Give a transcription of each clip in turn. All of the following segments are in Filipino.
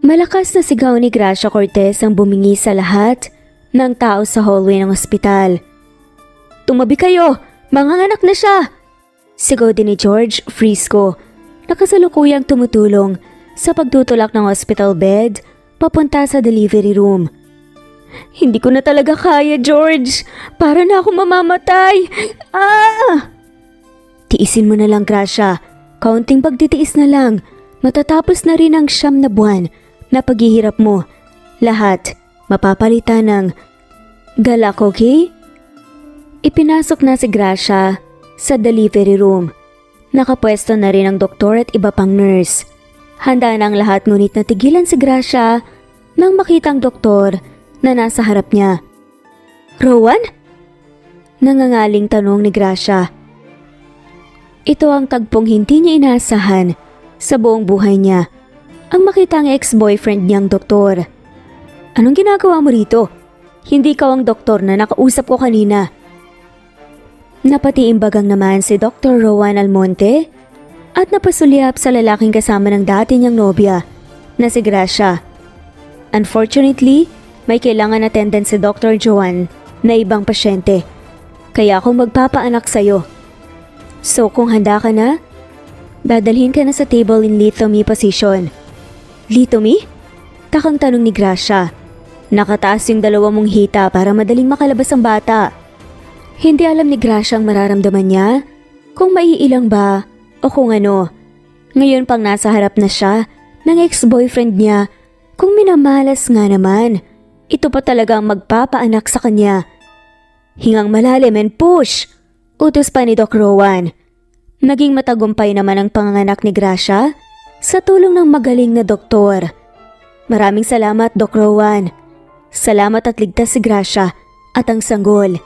Malakas na sigaw ni Gracia Cortez ang bumingi sa lahat ng tao sa hallway ng ospital. "Tumabi kayo! Manganganak na siya!" Sigaw din ni George Frisco na kasalukuyang tumutulong sa pagtutulak ng hospital bed papunta sa delivery room. "Hindi ko na talaga kaya, George! Para na ako mamamatay! Ah!" "Tiisin mo na lang, Gracia. Kaunting pagtitiis na lang. Matatapos na rin ang 9 na buwan na paghihirap mo. Lahat mapapalitan ng galak, okay?" Ipinasok na si Gracia sa delivery room. Nakapwesto na rin ang doktor at iba pang nurse. Handa na ang lahat ngunit natigilan si Gracia nang makita ang doktor na nasa harap niya. "Rowan?" Nangangaling tanong ni Gracia. Ito ang tagpong hindi niya inaasahan sa buong buhay niya. Ang makita ang ex-boyfriend niyang doktor. "Anong ginagawa mo rito? Hindi ikaw ang doktor na nakausap ko kanina." Napatiimbagang naman si Dr. Rowan Almonte at napasulyap sa lalaking kasama ng dati niyang nobya na si Gracia. "Unfortunately, may kailangan attendance si Dr. Joan na ibang pasyente. Kaya ako magpapaanak sa'yo. So kung handa ka na, dadalhin ka na sa table in lithomy position." "Lithomy?" Takang tanong ni Gracia. Nakataas yung 2 mong hita para madaling makalabas ang bata. Hindi alam ni Gracia ang mararamdaman niya, kung maiilang ba o kung ano. Ngayon pang nasa harap na siya ng ex-boyfriend niya, kung minamalas nga naman. Ito pa talaga ang magpapaanak sa kanya. Hingang malalim and push! Utos pa ni Doc Rowan. Naging matagumpay naman ang panganganak ni Gracia sa tulong ng magaling na doktor. "Maraming salamat, Doc Rowan. Salamat at ligtas si Gracia at ang sanggol."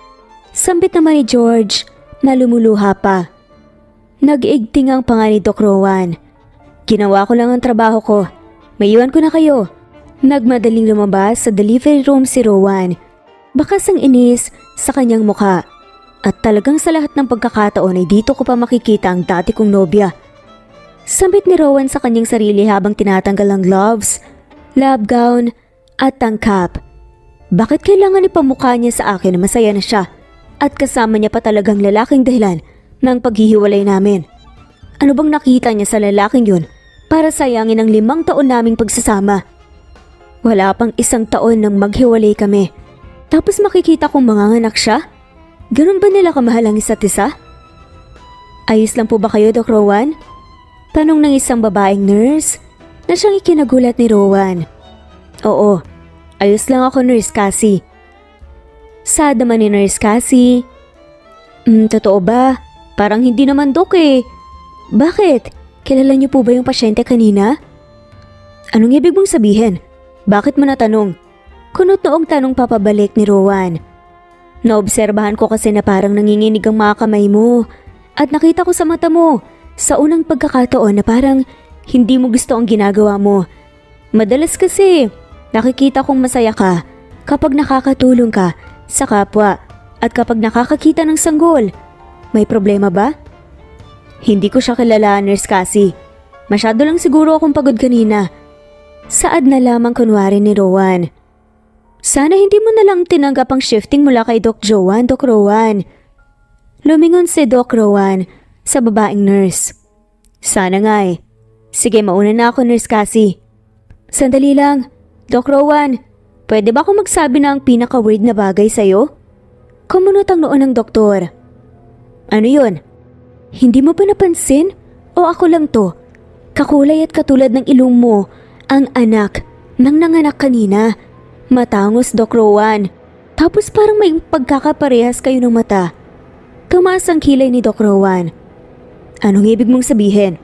Sambit naman ni George na lumuluha pa. Nag-igting ang panga ni Doc Rowan. "Ginawa ko lang ang trabaho ko. Maiwan ko na kayo." Nagmadaling lumabas sa delivery room si Rowan. Bakas ang inis sa kanyang mukha. At talagang sa lahat ng pagkakataon ay dito ko pa makikita ang dati kong nobya. Sambit ni Rowan sa kanyang sarili habang tinatanggal ang gloves, lab gown at tangkap. Bakit kailangan ipamukha niya sa akin na masaya na siya? At kasama niya pa talagang lalaking dahilan ng paghihiwalay namin. Ano bang nakita niya sa lalaking yun para sayangin ang 5 taon naming pagsasama? Wala pang 1 taon nang maghiwalay kami. Tapos makikita kong manganganak siya? Ganun ba nila kamahal ang isa't isa? "Ayos lang po ba kayo, Doc Rowan?" Tanong ng isang babaeng nurse na siyang ikinagulat ni Rowan. "Oo, ayos lang ako, Nurse Cassie." Sad naman ni Nurse Cassie. Totoo ba? Parang hindi naman, Dok eh." "Bakit? Kilala niyo po ba yung pasyente kanina?" "Anong ibig mong sabihin? Bakit mo natanong?" Kunot noong tanong papabalik ni Rowan. "Naobserbahan ko kasi na parang nanginginig ang mga kamay mo at nakita ko sa mata mo sa unang pagkakataon na parang hindi mo gusto ang ginagawa mo. Madalas kasi nakikita kong masaya ka kapag nakakatulong ka sa kapwa at kapag nakakakita ng sanggol. May problema ba?" "Hindi ko siya kilala, Nurse Cassie. Masyado lang siguro akong pagod kanina." Saad na lamang kunwari ni Rowan. "Sana hindi mo na lang tinanggap ang shifting mula kay Doc Joan, Doc Rowan." Lumingon si Doc Rowan sa babaeng nurse. "Sana nga eh. Sige, mauna na ako, Nurse Cassie." "Sandali lang, Doc Rowan. Pwede ba ako magsabi na ang pinaka-weird na bagay sa'yo?" Kumunot ang noo ng doktor. "Ano yun? Hindi mo ba napansin? O ako lang to? Kakulay at katulad ng ilong mo ang anak ng nanganak kanina. Matangos, Doc Rowan. Tapos parang may pagkakaparehas kayo ng mata." Tumaas ang kilay ni Doc Rowan. "Anong ibig mong sabihin?"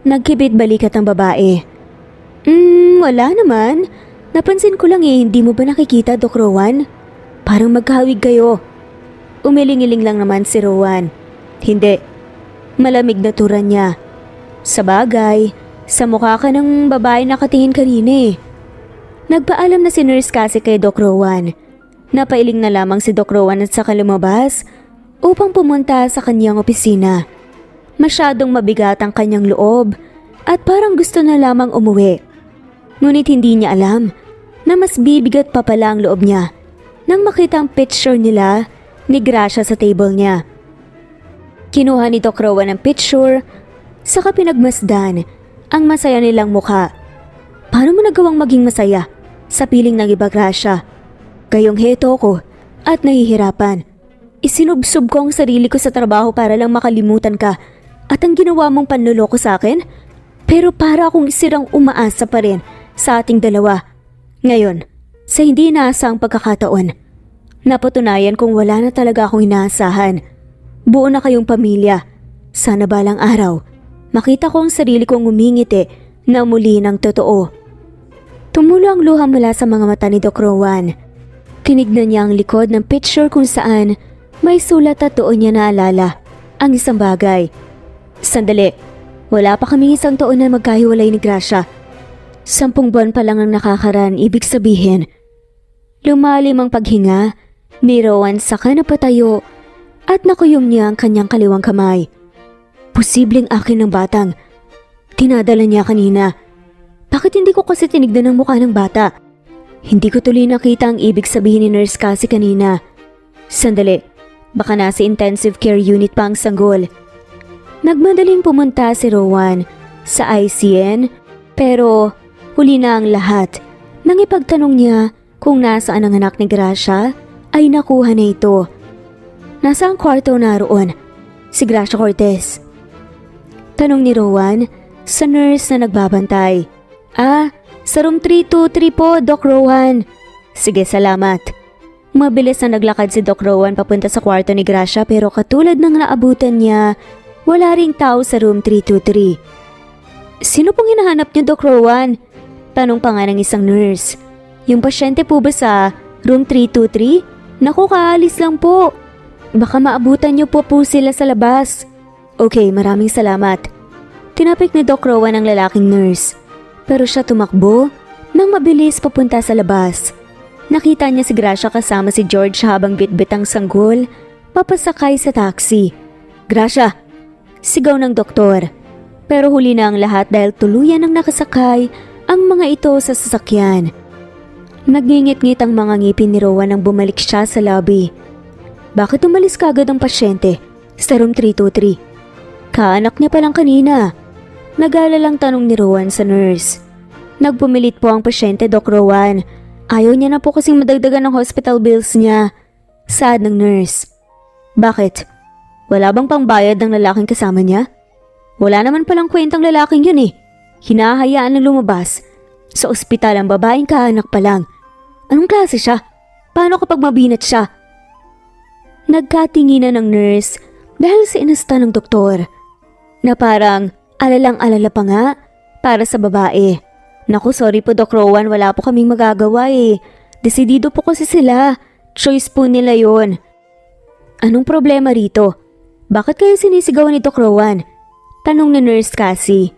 Nagkibit balikat ang babae. Wala naman. Napansin ko lang eh, hindi mo ba nakikita, Doc Rowan? Parang magkahawig kayo." Umiling-iling lang naman si Rowan. "Hindi." Malamig na turan niya. "Sa bagay, sa mukha ka ng babae nakatingin kanina eh." Nagpaalam na si Nurse Cassie kay Doc Rowan. Napailing na lamang si Doc Rowan at saka lumabas upang pumunta sa kanyang opisina. Masyadong mabigat ang kanyang loob at parang gusto na lamang umuwi. Ngunit hindi niya alam na mas bibigat pa pala ang loob niya nang makita ang picture nila ni Gracia sa table niya. Kinuha ni Doc Rowan ang picture, saka pinagmasdan ang masaya nilang mukha. Paano mo nagawang maging masaya sa piling ng iba, Gracia? Gayong heto ko at nahihirapan. Isinubsob ko ang sarili ko sa trabaho para lang makalimutan ka at ang ginawa mong panloloko sa akin? Pero para akong isirang umaasa pa rin sa ating dalawa. Ngayon, sa hindi inaasahang pagkakataon, napatunayan kong wala na talaga akong inaasahan. Buo na kayong pamilya. Sana balang araw, makita ko ang sarili kong umingiti na muli ng totoo. Tumulo ang luha mula sa mga mata ni Doc Rowan. Tinignan niya ang likod ng picture kung saan may sulat at doon niya naalala ang isang bagay. Sandali, wala pa kaming isang taon na magkahiwalay ni Gracia. 10 buwan pa lang ang nakakaraan, ibig sabihin. Lumalim ang paghinga ni Rowan saka napatayo at nakuyong niya ang kanyang kaliwang kamay. Posibleng akin ng batang tinadala niya kanina. Bakit hindi ko kasi tinignan ang mukha ng bata? Hindi ko tuloy nakita ang ibig sabihin ni Nurse Cassie kanina. Sandali, baka nasa intensive care unit pa ang sanggol. Nagmadaling pumunta si Rowan sa ICN pero huli na ang lahat. Nang ipagtanong niya kung nasaan ang anak ni Gracia ay nakuha na ito. Nasa ang kwarto naroon? Si Gracia Cortez. Tanong ni Rowan sa nurse na nagbabantay. Sa room 323 po, Doc Rowan. Sige, salamat. Mabilis na naglakad si Doc Rowan papunta sa kwarto ni Gracia pero katulad ng naabutan niya, wala ring tao sa room 323. Sino pong hinahanap niyo, Doc Rowan? Tanong pa nga ng isang nurse. Yung pasyente po ba sa room 323? Naku, kaalis lang po. Baka maabutan niyo po sila sa labas. Okay, maraming salamat. Tinapik ni Doc Rowan ang lalaking nurse. Pero siya tumakbo nang mabilis papunta sa labas. Nakita niya si Gracia kasama si George habang bitbit ang sanggol, papasakay sa taxi. Gracia! Sigaw ng doktor. Pero huli na ang lahat dahil tuluyan ang nakasakay ang mga ito sa sasakyan. Nagngingit-ngit ang mga ngipin ni Rowan nang bumalik siya sa lobby. Bakit umalis kagad ang pasyente sa room 323? Kaanak niya pa lang kanina. Nag-aalalang tanong ni Rowan sa nurse. Nagpumilit po ang pasyente, Doc Rowan. Ayaw niya na po kasing madagdagan ng hospital bills niya. Sad ng nurse. Bakit? Wala bang pangbayad ng lalaking kasama niya? Wala naman palang kwentang lalaking yun eh. Hinahayaan na lumabas. Sa ospital ang babaeng kaanak pa lang. Anong klase siya? Paano kapag mabinat siya? Nagkatinginan ng nurse dahil sa inasta ng doktor. Na parang alalang-alala pa nga para sa babae. Naku, sorry po Doc Rowan, wala po kaming magagawa eh. Desidido po kasi sila. Choice po nila yon. Anong problema rito? Bakit kayo sinisigawan ni Doc Rowan? Tanong ni Nurse Cassie.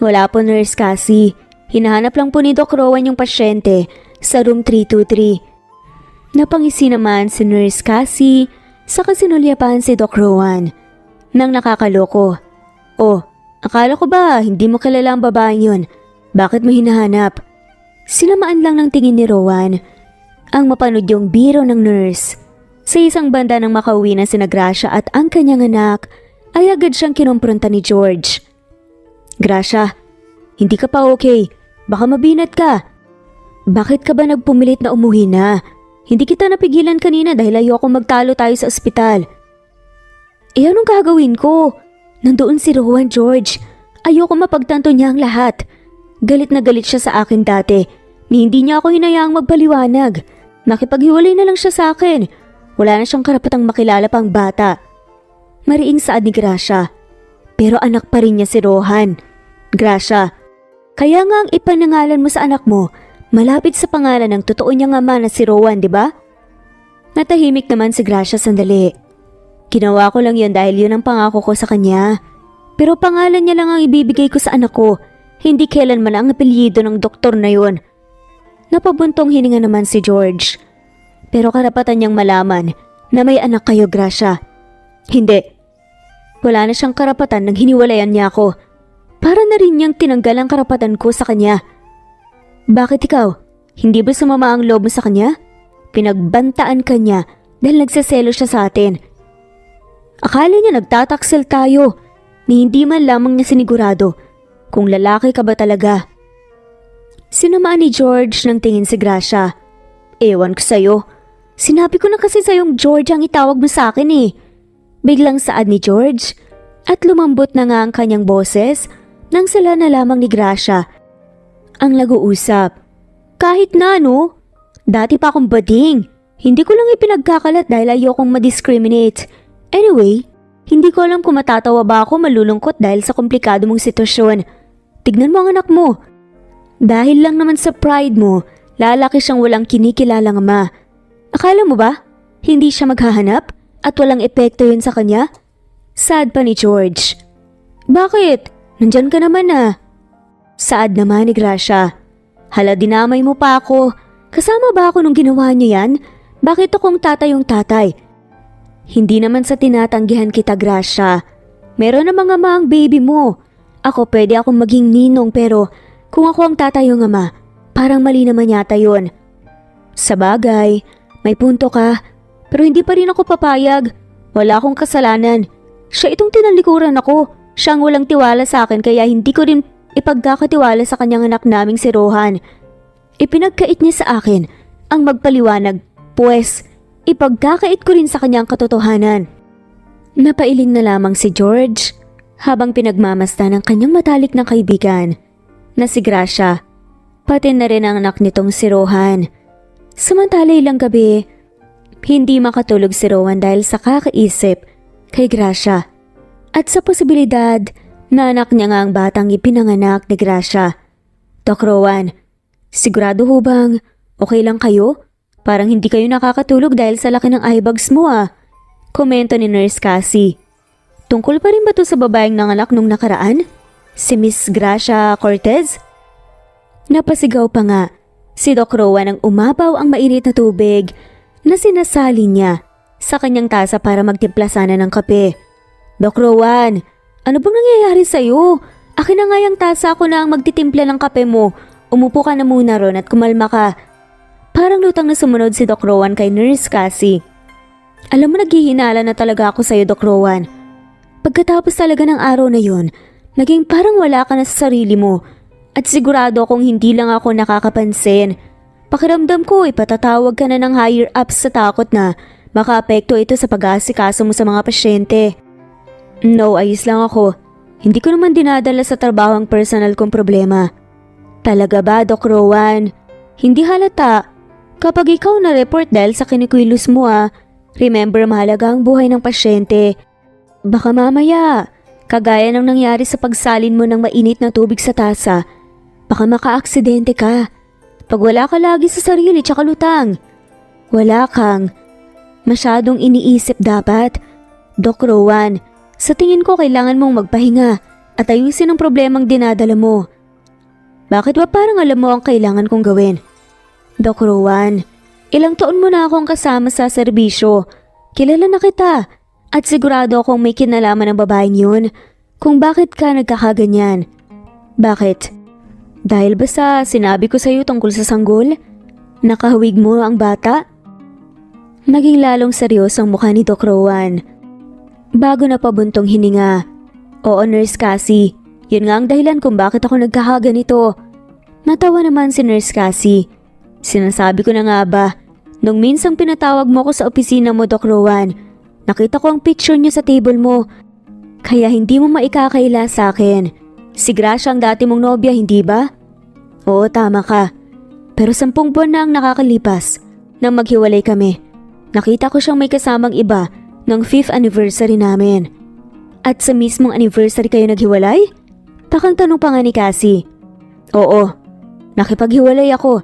Wala po Nurse Cassie. Hinahanap lang po ni Doc Rowan yung pasyente sa room 323. Napangisi naman si Nurse Cassie sa kasinulyapan si Doc Rowan. Nang nakakaloko. Oh, akala ko ba hindi mo kilala ang babaeng yun? Bakit mo hinahanap? Sinamaan lang ng tingin ni Rowan ang mapanood yung biro ng nurse. Sa isang banda nang makauwi na sina Gracia at ang kanyang anak ay agad siyang kinumpronta ni George. Gracia, hindi ka pa okay. Baka mabinat ka. Bakit ka ba nagpumilit na umuwi na? Hindi kita napigilan kanina dahil ayoko magtalo tayo sa ospital. Anong gagawin ko? Nandoon si Rowan, George. Ayoko mapagtanto niya ang lahat. Galit na galit siya sa akin dati. Ni hindi niya ako hinayaang magpaliwanag. Nakipaghiwalay na lang siya sa akin. Wala na siyang karapatang makilala pang bata. Mariing saad ni Gracia. Pero anak pa rin niya si Rohan. Gracia, kaya nga ang ipanangalan mo sa anak mo, malapit sa pangalan ng totoo niyang ama na si Rowan, di ba? Natahimik naman si Gracia sandali. Ginawa ko lang yun dahil yun ang pangako ko sa kanya. Pero pangalan niya lang ang ibibigay ko sa anak ko. Hindi kailanman ang apelyido ng doktor na yun. Napabuntong hininga naman si George. Pero karapatan niyang malaman na may anak kayo, Gracia. Hindi. Wala na siyang karapatan nang hiniwalayan niya ako. Para na rin niyang tinanggal ang karapatan ko sa kanya. Bakit ikaw? Hindi ba sumama ang loob mo sa kanya? Pinagbantaan ka niya dahil nagsaselo siya sa atin. Akala niya nagtataksil tayo ni hindi man lamang niya sinigurado kung lalaki ka ba talaga. Sinamaan ni George ng tingin si Gracia. Ewan ko sa'yo. Sinabi ko na kasi sa'yong George ang itawag mo sa akin eh. Biglang saad ni George at lumambot na nga ang kanyang boses nang sila na lamang ni Gracia ang nag-uusap. Kahit na no, dati pa akong bading. Hindi ko lang ipinagkakalat dahil ayokong ma-discriminate. Anyway, hindi ko alam kung matatawa ba ako malulungkot dahil sa komplikado mong sitwasyon. Tignan mo ang anak mo. Dahil lang naman sa pride mo, lalaki siyang walang kinikilalang ama. Akala mo ba, hindi siya maghahanap at walang epekto yun sa kanya? Saad pa ni George. Bakit? Nandyan ka naman ah. Saad naman ni Gracia. Hala, dinamay mo pa ako. Kasama ba ako nung ginawa niyo yan? Bakit akong tatayong tatay? Hindi naman sa tinatanggihan kita, Gracia. Meron na mga ama ang baby mo. Ako pwede akong maging ninong pero kung ako ang tatayong ama, parang mali naman yata yun. Sabagay, may punto ka. Pero hindi pa rin ako papayag. Wala akong kasalanan. Siya itong tinalikuran ako. Siya ang walang tiwala sa akin kaya hindi ko rin ipagkakatiwala sa kanyang anak naming si Rohan. Ipinagkait niya sa akin ang magpaliwanag, pues ipagkakait ko rin sa kanyang katotohanan. Napailing na lamang si George habang pinagmamasdan ng kanyang matalik na kaibigan na si Gracia, pati na rin ang anak nitong si Rohan. Samantala ilang gabi, hindi makatulog si Rohan dahil sa kakaisip kay Gracia at sa posibilidad na anak niya nga ang batang ipinanganak ni Gracia. Doc Rowan, sigurado ho bang okay lang kayo? Parang hindi kayo nakakatulog dahil sa laki ng eye bags mo ah. Komento ni Nurse Cassie. Tungkol pa rin ba to sa babaeng nanganak nung nakaraan? Si Miss Gracia Cortez? Napasigaw pa nga si Doc Rowan nang umapaw ang mainit na tubig na sinasali niya sa kanyang tasa para magtimpla sana ng kape. Doc Rowan, ano bang nangyayari sa'yo? Akin na nga yung tasa, ako na ang magtitimpla ng kape mo. Umupo ka na muna ron at kumalma ka. Parang lutang na sumunod si Doc Rowan kay Nurse Cassie. Alam mo, naghihinala na talaga ako sa'yo, Doc Rowan. Pagkatapos talaga ng araw na yun, naging parang wala ka na sa sarili mo. At sigurado akong hindi lang ako nakakapansin. Pakiramdam ko, ipatatawag ka na ng higher ups sa takot na makaapekto ito sa pag-aasikaso mo sa mga pasyente. No, ayos lang ako. Hindi ko naman dinadala sa trabaho ang personal kong problema. Talaga ba, Doc Rowan? Hindi halata. Kapag ikaw na-report dahil sa kinikwilos mo remember mahalaga ang buhay ng pasyente. Baka mamaya, kagaya ng nangyari sa pagsalin mo ng mainit na tubig sa tasa, baka maka-aksidente ka. Pag wala ka lagi sa sarili tsaka lutang. Wala kang masyadong iniisip dapat. Doc Rowan, sa tingin ko kailangan mong magpahinga at ayusin ang problemang dinadala mo. Bakit ba parang alam mo ang kailangan kong gawin? Doc Rowan, ilang taon mo na akong kasama sa serbisyo. Kilala na kita at sigurado akong may kinalaman ng babaeng yun kung bakit ka nagkakaganyan. Bakit? Dahil ba sa sinabi ko sa'yo tungkol sa sanggol? Nakahawig mo ang bata? Naging lalong seryoso ang mukha ni Doc Rowan. Bago na pabuntong hininga. Oo, Nurse Cassie. Yun nga ang dahilan kung bakit ako nagkakaganito. Natawa naman si Nurse Cassie. Sinasabi ko na nga ba, nung minsang pinatawag mo ko sa opisina mo, Doc Rowan, nakita ko ang picture niyo sa table mo. Kaya hindi mo maikakaila sa akin. Si Gracia ang dati mong nobya, hindi ba? Oo, tama ka. Pero 10 buwan na ang nakakalipas nang maghiwalay kami. Nakita ko siyang may kasamang iba ng 5th anniversary namin. At sa mismong anniversary kayo naghiwalay? Takang tanong pa nga ni Cassie. Oo, nakipaghiwalay ako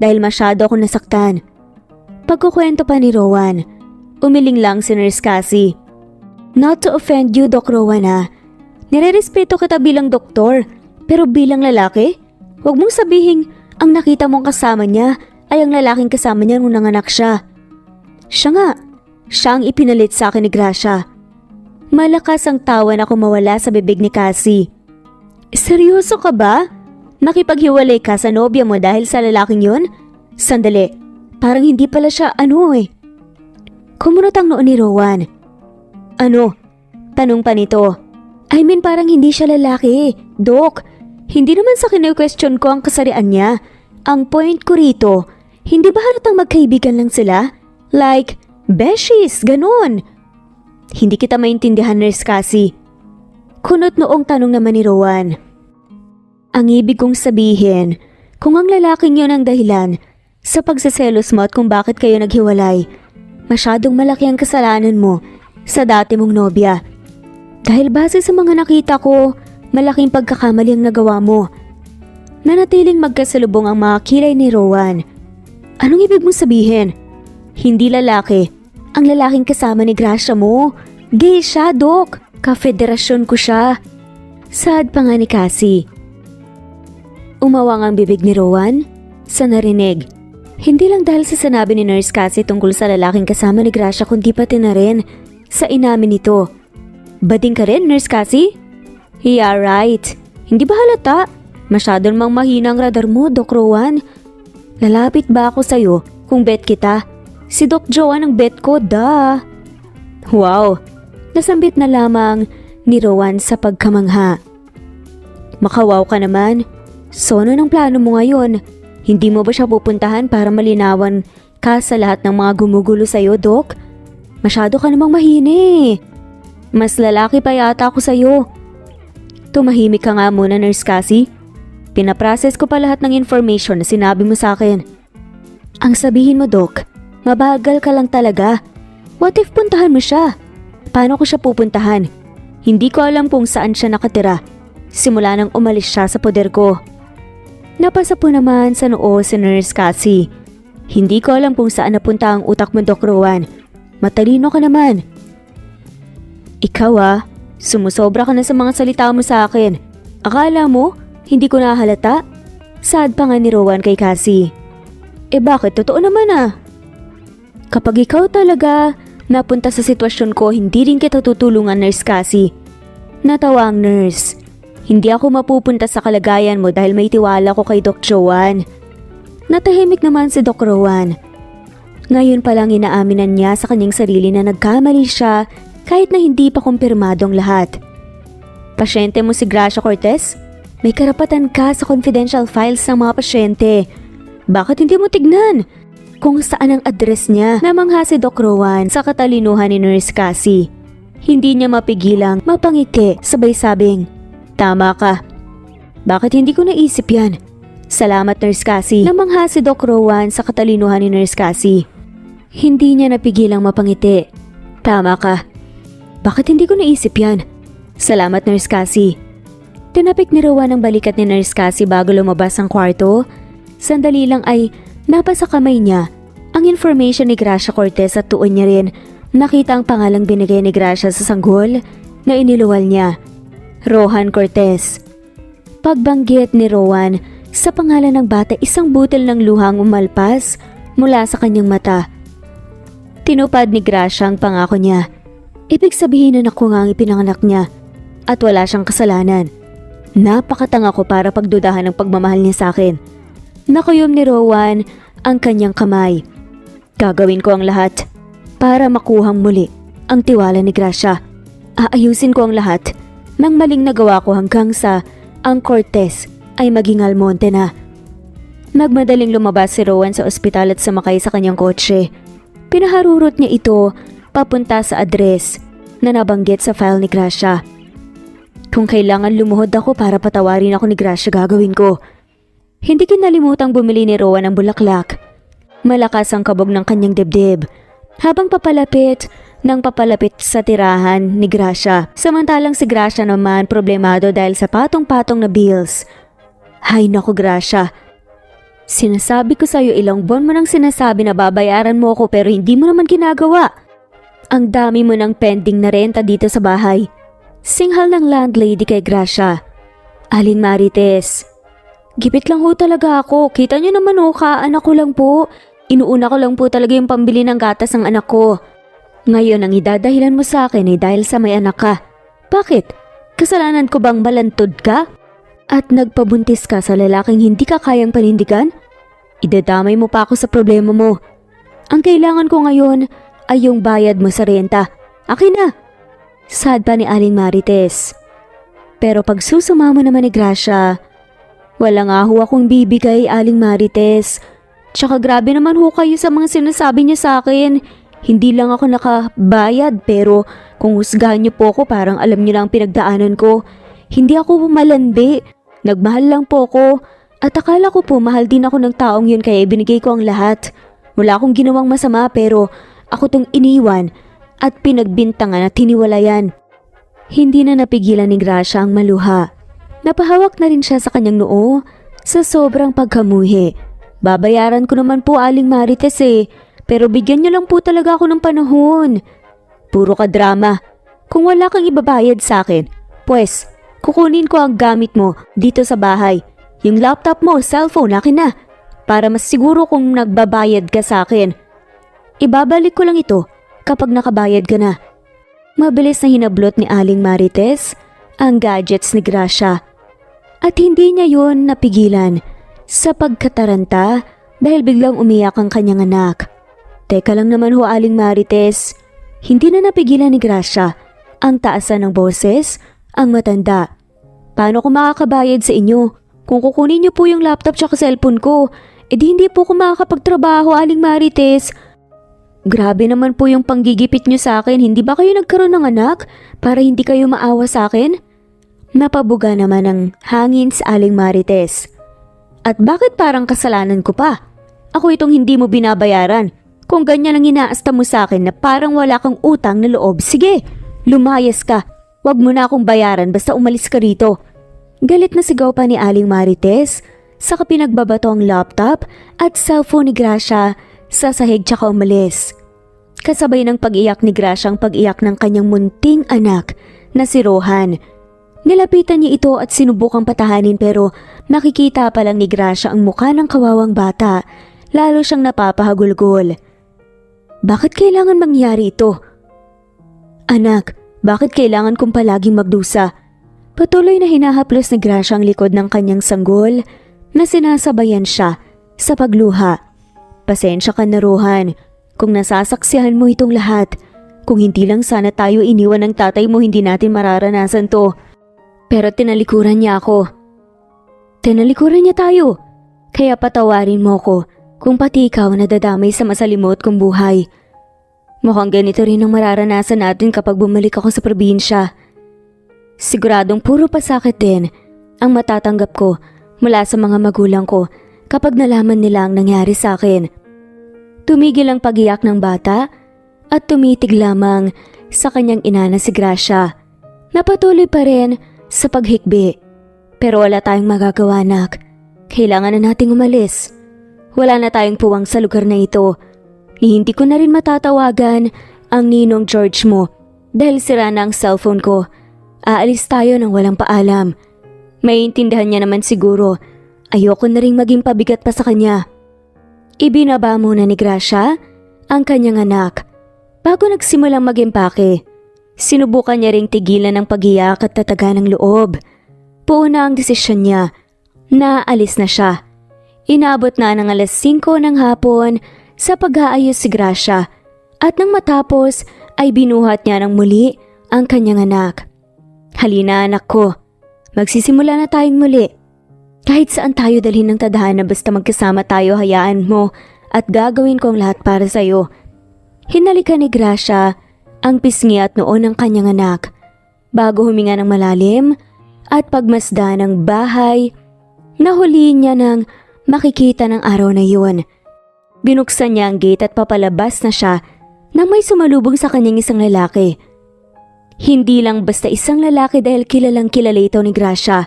dahil masyado ako nasaktan. Pagkukwento pa ni Rowan, umiling lang si Nurse Cassie. Not to offend you, Doc Rowan Nirerespeto kita bilang doktor, pero bilang lalaki, huwag mong sabihin ang nakita mong kasama niya ay ang lalaking kasama niya nung nanganak siya. Siya nga. Siya ang ipinalit sa akin ni Gracia. Malakas ang tawa na kumawala sa bibig ni Cassie. Seryoso ka ba? Nakipaghiwalay ka sa nobya mo dahil sa lalaking yun? Sandali, parang hindi pala siya Kumunot ang noo ni Rowan. Ano? Tanong pa nito. I mean parang hindi siya lalaki. Dok, hindi naman sa kine-question ko ang kasarian niya. Ang point ko rito, hindi ba halatang magkaibigan lang sila? Like, beshies, ganun. Hindi kita maintindihan, Nurse Cassie. Kunot noong tanong naman ni Rowan. Ang ibig kong sabihin, kung ang lalaking yun ang dahilan sa pagsaselos mo at kung bakit kayo naghiwalay, masyadong malaki ang kasalanan mo sa dati mong nobya. Dahil base sa mga nakita ko, malaking pagkakamali ang nagawa mo. Nanatiling magkasalubong ang mga kilay ni Rowan. Anong ibig mong sabihin? Hindi lalaki. Ang lalaking kasama ni Gracia mo. Gay siya, Dok. Ka-federasyon ko siya. Sad pa nga ni Cassie. Umawang ang bibig ni Rowan sa narinig. Hindi lang dahil sa sinabi ni Nurse Cassie tungkol sa lalaking kasama ni Gracia kundi pati na rin sa inamin nito. Bading ka rin, Nurse Cassie? Yeah, right. Hindi ba halata? Masyadong mang mahina ang radar mo, Doc Rowan. Lalapit ba ako sa'yo kung bet kita? Si Doc Joan ang bet ko, da. Wow, nasambit na lamang ni Rowan sa pagkamangha. Makawaw ka naman. So ano ng plano mo ngayon? Hindi mo ba siya pupuntahan para malinawan ka sa lahat ng mga gumugulo sa'yo, Doc? Masyado ka namang mahina. Mas lalaki pa yata ako sa'yo. Tumahimik ka nga muna, Nurse Cassie. Pinaprocess ko pa lahat ng information na sinabi mo sa akin. Ang sabihin mo, Doc, mabagal ka lang talaga. What if puntahan mo siya? Paano ko siya pupuntahan? Hindi ko alam kung saan siya nakatira. Simula nang umalis siya sa poder ko. Napasa po naman sa noo si Nurse Cassie. Hindi ko alam kung saan napunta ang utak mo, Doc Rowan. Matalino ka naman. Ikaw sumusobra ka na sa mga salita mo sa akin. Akala mo, hindi ko nahalata? Sad pa nga ni Rowan kay Cassie. Bakit? Totoo naman Kapag ikaw talaga napunta sa sitwasyon ko, hindi rin kita tutulungan, Nurse Cassie. Natawa ang nurse. Hindi ako mapupunta sa kalagayan mo dahil may tiwala ko kay Doc Joan. Natahimik naman si Doc Rowan. Ngayon pa lang inaaminan niya sa kanyang sarili na nagkamali siya kahit na hindi pa kumpirmado ang lahat. Pasyente mo si Gracia Cortez? May karapatan ka sa confidential files ng mga pasyente. Bakit hindi mo tignan kung saan ang address niya? Namangha si Doc Rowan sa katalinuhan ni Nurse Cassie. Hindi niya mapigilang mapangiti sabay sabing, "Tama ka. Bakit hindi ko naisip yan?" Salamat, Nurse Cassie. Namangha si Doc Rowan sa katalinuhan ni Nurse Cassie. Hindi niya napigilang mapangiti. Tama ka. Bakit hindi ko naisip yan? Salamat, Nurse Cassie. Tinapik ni Rowan ang balikat ni Nurse Cassie bago lumabas ang kwarto. Sandali lang ay napasa kamay niya ang information ni Gracia Cortez at tuon niya rin nakita ang pangalang binigay ni Gracia sa sanggol na iniluwal niya. Rohan Cortez. Pagbanggit ni Rowan sa pangalan ng bata, isang butil ng luhang umalpas mula sa kanyang mata. Tinupad ni Gracia ang pangako niya. Ibig sabihin na ako nga ang ipinanganak niya at wala siyang kasalanan. Napakatanga ko para pagdudahan ng pagmamahal niya sa akin. Nakuyom ni Rowan ang kanyang kamay. Gagawin ko ang lahat para makuhang muli ang tiwala ni Gracia. Aayusin ko ang lahat ng maling nagawa ko hanggang sa ang Cortez ay maging Almonte na. Nagmadaling lumabas si Rowan sa ospital at sumakay sa kanyang kotse. Pinaharurot niya ito papunta sa address na nabanggit sa file ni Gracia. Kung kailangan lumuhod ako para patawarin ako ni Gracia, gagawin ko. Hindi kinalimutang bumili ni Rowan ng bulaklak. Malakas ang kabog ng kanyang dibdib habang papalapit sa tirahan ni Gracia. Samantalang si Gracia naman problemado dahil sa patong-patong na bills. Hay nako, Gracia. Sinasabi ko sa'yo, ilang buwan mo nang sinasabi na babayaran mo ako pero hindi mo naman ginagawa. Ang dami mo ng pending na renta dito sa bahay. Singhal ng landlady kay Gracia. Aling Marites. Gipit lang ho talaga ako. Kita niyo naman ho, anak ko lang po. Inuuna ko lang po talaga yung pambili ng gatas ng anak ko. Ngayon ang idadahilan mo sa akin ay dahil sa may anak ka. Bakit? Kasalanan ko bang balantod ka? At nagpabuntis ka sa lalaking hindi ka kayang panindigan? Idadamay mo pa ako sa problema mo. Ang kailangan ko ngayon ay yung bayad mo sa renta. Akin na! Sad pa ni Aling Marites. Pero pag susuma mo naman ni Gracia, wala nga ho akong bibigay, Aling Marites. Tsaka grabe naman ho kayo sa mga sinasabi niya sa akin. Hindi lang ako nakabayad pero kung husgahan niyo po ako parang alam niyo lang ang pinagdaanan ko. Hindi ako malandi. Nagmahal lang po ako. At akala ko po mahal din ako ng taong yun kaya ibinigay ko ang lahat. Wala akong ginawang masama pero ako tong iniwan at pinagbintangan at hiniwalayan. Hindi na napigilan ni Gracia ang maluha. Napahawak na rin siya sa kanyang noo sa sobrang pagkamuhi. Babayaran ko naman po, Aling Marites pero bigyan niyo lang po talaga ako ng panahon. Puro ka drama. Kung wala kang ibabayad sa akin, pues kukunin ko ang gamit mo dito sa bahay. Yung laptop mo, cellphone, akin na. Para mas siguro kung nagbabayad ka sa akin. Ibabalik ko lang ito kapag nakabayad ka na. Mabilis na hinablot ni Aling Marites ang gadgets ni Gracia. At hindi niya yon napigilan sa pagkataranta dahil biglang umiyak ang kanyang anak. Teka lang naman ho, Aling Marites. Hindi na napigilan ni Gracia ang taasan ng boses, ang matanda. Paano ko makakabayad sa inyo? Kung kukunin niyo po yung laptop tsaka cellphone ko, edi hindi po ako makakapagtrabaho, Aling Marites. Grabe naman po yung panggigipit niyo sa akin. Hindi ba kayo nagkaroon ng anak para hindi kayo maawa sa akin? Napabuga naman ang hangin sa Aling Marites. At bakit parang kasalanan ko pa? Ako itong hindi mo binabayaran. Kung ganyan ang inaasta mo sa akin na parang wala kang utang na loob, sige, lumayas ka. Huwag mo na akong bayaran basta umalis ka rito. Galit na sigaw pa ni Aling Marites sa pinagbabato ang laptop at cellphone ni Gracia sa sahig tsaka umalis. Kasabay ng pag-iyak ni Gracia ang pag-iyak ng kanyang munting anak na si Rohan. Nilapitan niya ito at sinubukang patahanin pero nakikita pa lang ni Gracia ang mukha ng kawawang bata. Lalo siyang napapahagulgol. Bakit kailangan mangyari ito? Anak, bakit kailangan kong palaging magdusa? Patuloy na hinahaplos ni Gracia ang likod ng kanyang sanggol na sinasabayan siya sa pagluha. Pasensya ka na, Rohan, kung nasasaksihan mo itong lahat. Kung hindi lang sana tayo iniwan ng tatay mo, hindi natin mararanasan to. Pero tinalikuran niya ako. Tinalikuran niya tayo. Kaya patawarin mo ko kung pati ikaw nadadamay sa masalimot kong buhay. Mukhang ganito rin ang mararanasan natin kapag bumalik ako sa probinsya. Siguradong puro pasakit din ang matatanggap ko mula sa mga magulang ko kapag nalaman nila ang nangyari sa akin. Tumigil ang pag-iyak ng bata at tumitig lamang sa kanyang ina na si Gracia. Napatuloy pa rin sa paghikbi. Pero wala tayong magagawa, anak. Kailangan na nating umalis. Wala na tayong puwang sa lugar na ito. Hindi ko na rin matatawagan ang ninong George mo dahil sira na ang cellphone ko. Aalis tayo nang walang paalam. Maiintindihan niya naman siguro. Ayoko na ring maging pabigat pa sa kanya. Ibinaba muna ni Gracia ang kanyang anak. Bago nagsimulang mag-impake, sinubukan niya ring tigilan ng pag-iyak at tataga ng loob. Puuna ang desisyon niya na alis na siya. Inabot na ng 5:00 ng hapon sa pag-aayos si Gracia at nang matapos ay binuhat niya ng muli ang kanyang anak. Halina, anak ko, magsisimula na tayong muli. Kahit saan tayo dalhin ng tadhana basta magkasama tayo, hayaan mo at gagawin ko ang lahat para sa'yo. Hinalikan ni Gracia ang pisngi at noo ng kanyang anak bago huminga ng malalim at pagmasdan ng bahay. Nahuliin niya nang makikita ng araw na yun. Binuksan niya ang gate at papalabas na siya nang may sumalubong sa kanyang isang lalaki. Hindi lang basta isang lalaki dahil kilalang kilala ito ni Gracia.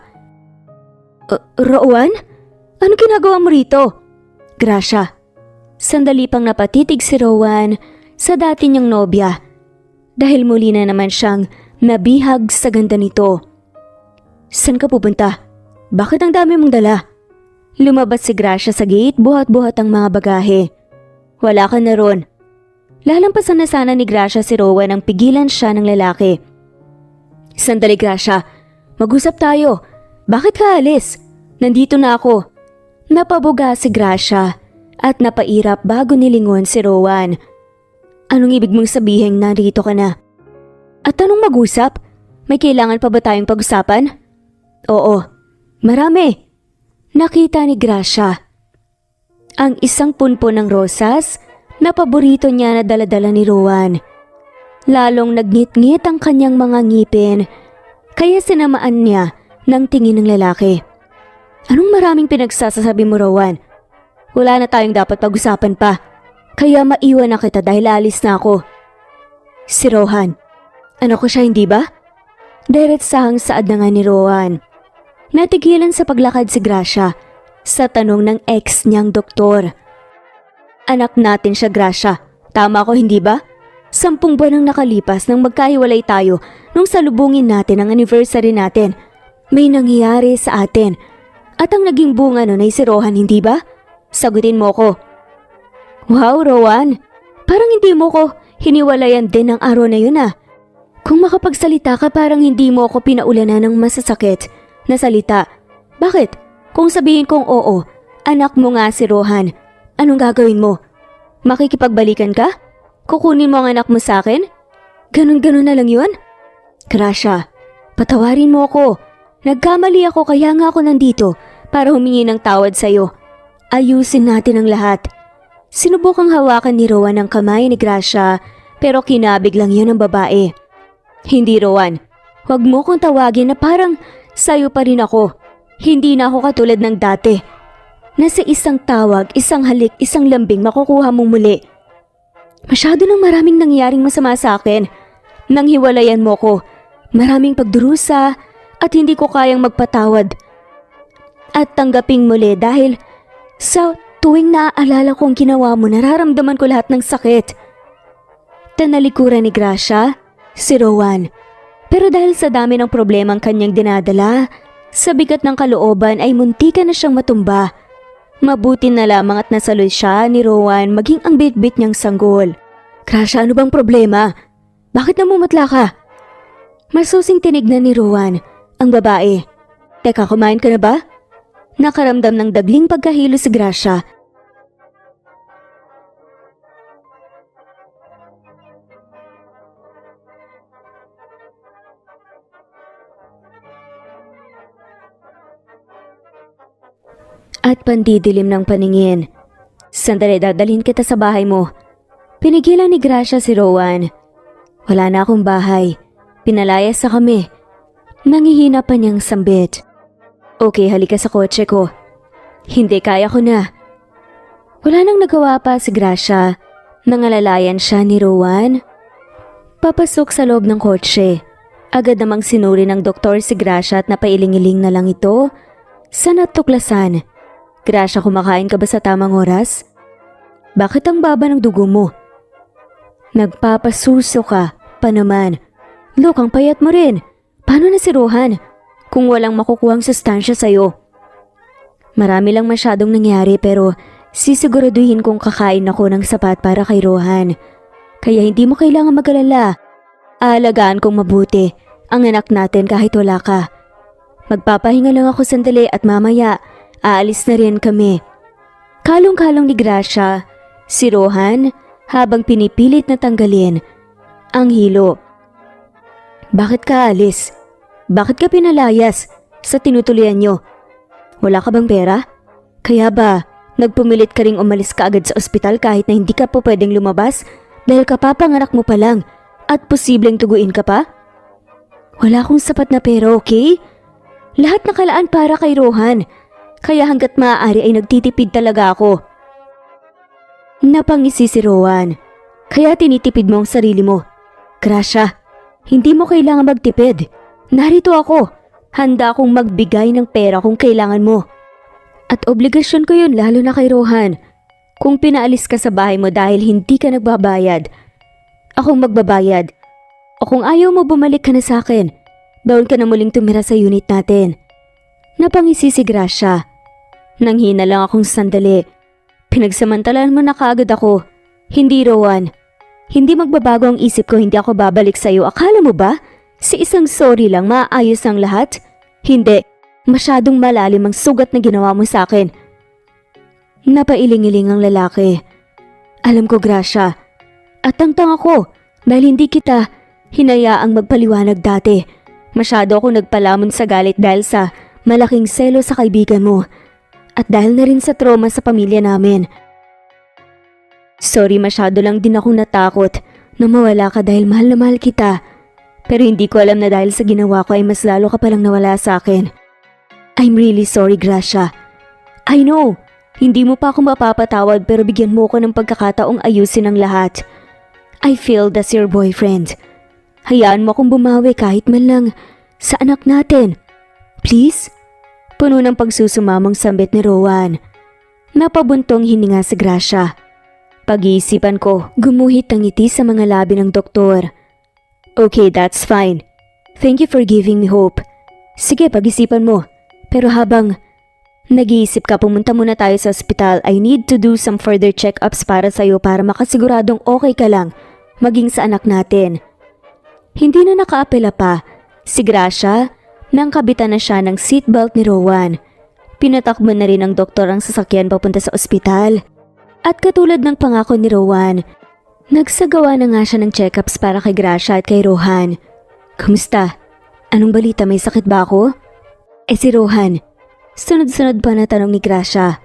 Rowan? Ano ginagawa mo rito? Gracia. Sandali pang napatitig si Rowan sa dati niyang nobya dahil muli na naman siyang nabihag sa ganda nito. Saan ka pupunta? Bakit ang dami mong dala? Lumabas si Gracia sa gate, buhat-buhat ang mga bagahe. Wala ka na ron. Lalampasan na sana ni Gracia si Rowan nang pigilan siya ng lalaki. Sandali, Gracia. Mag-usap tayo. Bakit ka alis? Nandito na ako. Napabuga si Gracia at napairap bago nilingon si Rowan. Anong ibig mong sabihin narito ka na? At anong mag-usap? May kailangan pa ba tayong pag-usapan? Oo, marami. Nakita ni Gracia ang isang punpon ng rosas na paborito niya na daladala ni Rowan. Lalong nagngit-ngit ang kanyang mga ngipin, kaya sinamaan niya ng tingin ng lalaki. Anong maraming pinagsasasabi mo, Rowan? Wala na tayong dapat pag-usapan pa, kaya maiwan na kita dahil alis na ako. Si Rohan, ano ko siya hindi ba? Diretsahang saad na nga ni Rowan. Natigilan sa paglakad si Gracia sa tanong ng ex niyang doktor. Anak natin siya, Gracia. Tama ko hindi ba? 10 buwan ang nakalipas nang magkahiwalay tayo nung salubungin natin ang anniversary natin. May nangyayari sa atin. At ang naging bunga nun ay si Rohan, hindi ba? Sagutin mo ko. Wow, Rowan. Parang hindi mo ko hiniwalayan din ng araw na yun ah. Kung makapagsalita ka parang hindi mo ako pinaulanan ng masasakit na salita. Bakit? Kung sabihin kong oo, anak mo nga si Rohan, anong gagawin mo? Makikipagbalikan ka? Kukunin mo ang anak mo sa akin? Ganun-ganun na lang yun? Gracia, patawarin mo ako. Nagkamali ako kaya nga ako nandito para humingi ng tawad sa'yo. Ayusin natin ang lahat. Sinubukang hawakan ni Rowan ang kamay ni Gracia pero kinabig lang yun ng babae. Hindi, Rowan. Huwag mo kong tawagin na parang sa'yo pa rin ako. Hindi na ako katulad ng dati. Nasa isang tawag, isang halik, isang lambing makukuha mong muli. Masyado nang maraming nangyaring masama sa akin. Nang hiwalayan mo ko, maraming pagdurusa at hindi ko kayang magpatawad. At tanggaping muli dahil sa tuwing naaalala ko ang ginawa mo, nararamdaman ko lahat ng sakit. Tanalikuran ni Gracia, si Rowan. Pero dahil sa dami ng problemang kanyang dinadala, sa bigat ng kalooban ay muntikan na siyang matumba. Mabuti na lamang at nasaloy siya ni Rowan maging ang bitbit niyang sanggol. Gracia, ano bang problema? Bakit namumutla ka? Masusing tinignan ni Rowan ang babae. Teka, kumain ka na ba? Nakaramdam ng dagling pagkahilo si Gracia. At pandidilim ng paningin. Sandali, dadalhin kita sa bahay mo. Pinigilan ni Gracia si Rowan. Wala na akong bahay. Pinalayas sa kami. Nangihina pa niyang sambit. Okay, halika sa kotse ko. Hindi, kaya ko na. Wala nang nagawa pa si Gracia. Nangalalayan siya ni Rowan. Papasok sa loob ng kotse. Agad namang sinuri ng doktor si Gracia at napailing-iling na lang ito sa natuklasan. Gracia, kumakain ka ba sa tamang oras? Bakit ang baba ng dugo mo? Nagpapasuso ka pa naman. Look, ang payat mo rin. Paano na si Rohan kung walang makukuhang sustansya sa'yo? Marami lang masyadong nangyari pero sisiguraduhin kong kakain ako ng sapat para kay Rohan. Kaya hindi mo kailangan mag-alala. Aalagaan kong mabuti ang anak natin kahit wala ka. Magpapahinga lang ako sandali at mamaya aalis na rin kami. Kalong-kalong ni Gracia si Rohan habang pinipilit na tanggalin ang hilo. Bakit ka alis? Bakit ka pinalayas sa tinutuloyan nyo? Wala ka bang pera? Kaya ba nagpumilit ka ring umalis ka agad sa ospital kahit na hindi ka po pwedeng lumabas dahil kapapanganak mo pa lang at posibleng tuguin ka pa? Wala akong sapat na pera, okay? Lahat nakalaan para kay Rohan. Kaya hanggat maaari ay nagtitipid talaga ako. Napangisi si Rowan. Kaya tinitipid mo ang sarili mo. Gracia, hindi mo kailangan magtipid. Narito ako. Handa akong magbigay ng pera kung kailangan mo. At obligasyon ko yun lalo na kay Rohan. Kung pinaalis ka sa bahay mo dahil hindi ka nagbabayad, akong magbabayad. O kung ayaw mo bumalik ka na sa akin, bawal ka na muling tumira sa unit natin. Napangisi si Gracia. Nanghina lang akong sandali. Pinagsamantalaan mo na kaagad ako. Hindi, Rowan. Hindi magbabago ang isip ko, hindi ako babalik sa'yo. Akala mo ba? Sa isang sorry lang, maayos ang lahat? Hindi. Masyadong malalim ang sugat na ginawa mo sa akin. Napailing-iling ang lalaki. Alam ko, Gracia. At tangtang ako dahil hindi kita hinayaang magpaliwanag dati. Masyado ako nagpalamon sa galit dahil sa malaking selo sa kaibigan mo. At dahil na rin sa trauma sa pamilya namin. Sorry, masyado lang din akong natakot na mawala ka dahil mahal na mahal kita. Pero hindi ko alam na dahil sa ginawa ko ay mas lalo ka palang nawala sa akin. I'm really sorry, Gracia. I know, hindi mo pa ako mapapatawad pero bigyan mo ko ng pagkakataong ayusin ang lahat. I failed as your boyfriend. Hayaan mo akong bumawi kahit man lang sa anak natin. Please? Puno ng pagsusumamang sambit ni Rowan. Napabuntong hininga si Gracia. Pag-iisipan ko, gumuhit ang ngiti sa mga labi ng doktor. Okay, that's fine. Thank you for giving me hope. Sige, pag-isipan mo. Pero habang nag-iisip ka, pumunta muna tayo sa ospital. I need to do some further check-ups para sa'yo para makasiguradong okay ka lang, maging sa anak natin. Hindi na nakaapela pa. Si Gracia, nang kabitan na siya ng seatbelt ni Rowan. Pinatakbo na rin ng doktor ang sasakyan papunta sa ospital. At katulad ng pangako ni Rowan, nagsagawa na nga siya ng check-ups para kay Gracia at kay Rohan. Kamusta? Anong balita, may sakit ba ako? Si Rohan, sunod-sunod pa na tanong ni Gracia.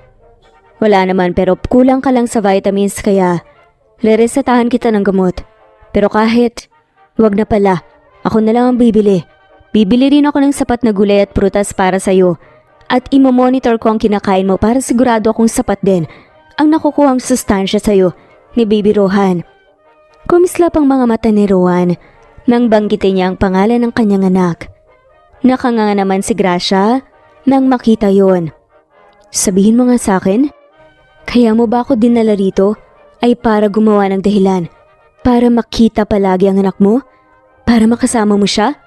Wala naman pero kulang ka lang sa vitamins kaya reresetahan kita ng gamot. Pero kahit, wag na pala, ako na lang ang bibili. Bibili rin ako ng sapat na gulay at prutas para sa'yo. At imomonitor ko ang kinakain mo para sigurado akong sapat din ang nakukuhang sustansya sa'yo ni Baby Rohan. Kumislap ang mga mata ni Rowan nang banggitin niya ang pangalan ng kanyang anak. Nakanganga naman si Gracia nang makita yon. Sabihin mo nga sa akin, kaya mo ba ako dinala rito ay para gumawa ng dahilan? Para makita palagi ang anak mo? Para makasama mo siya?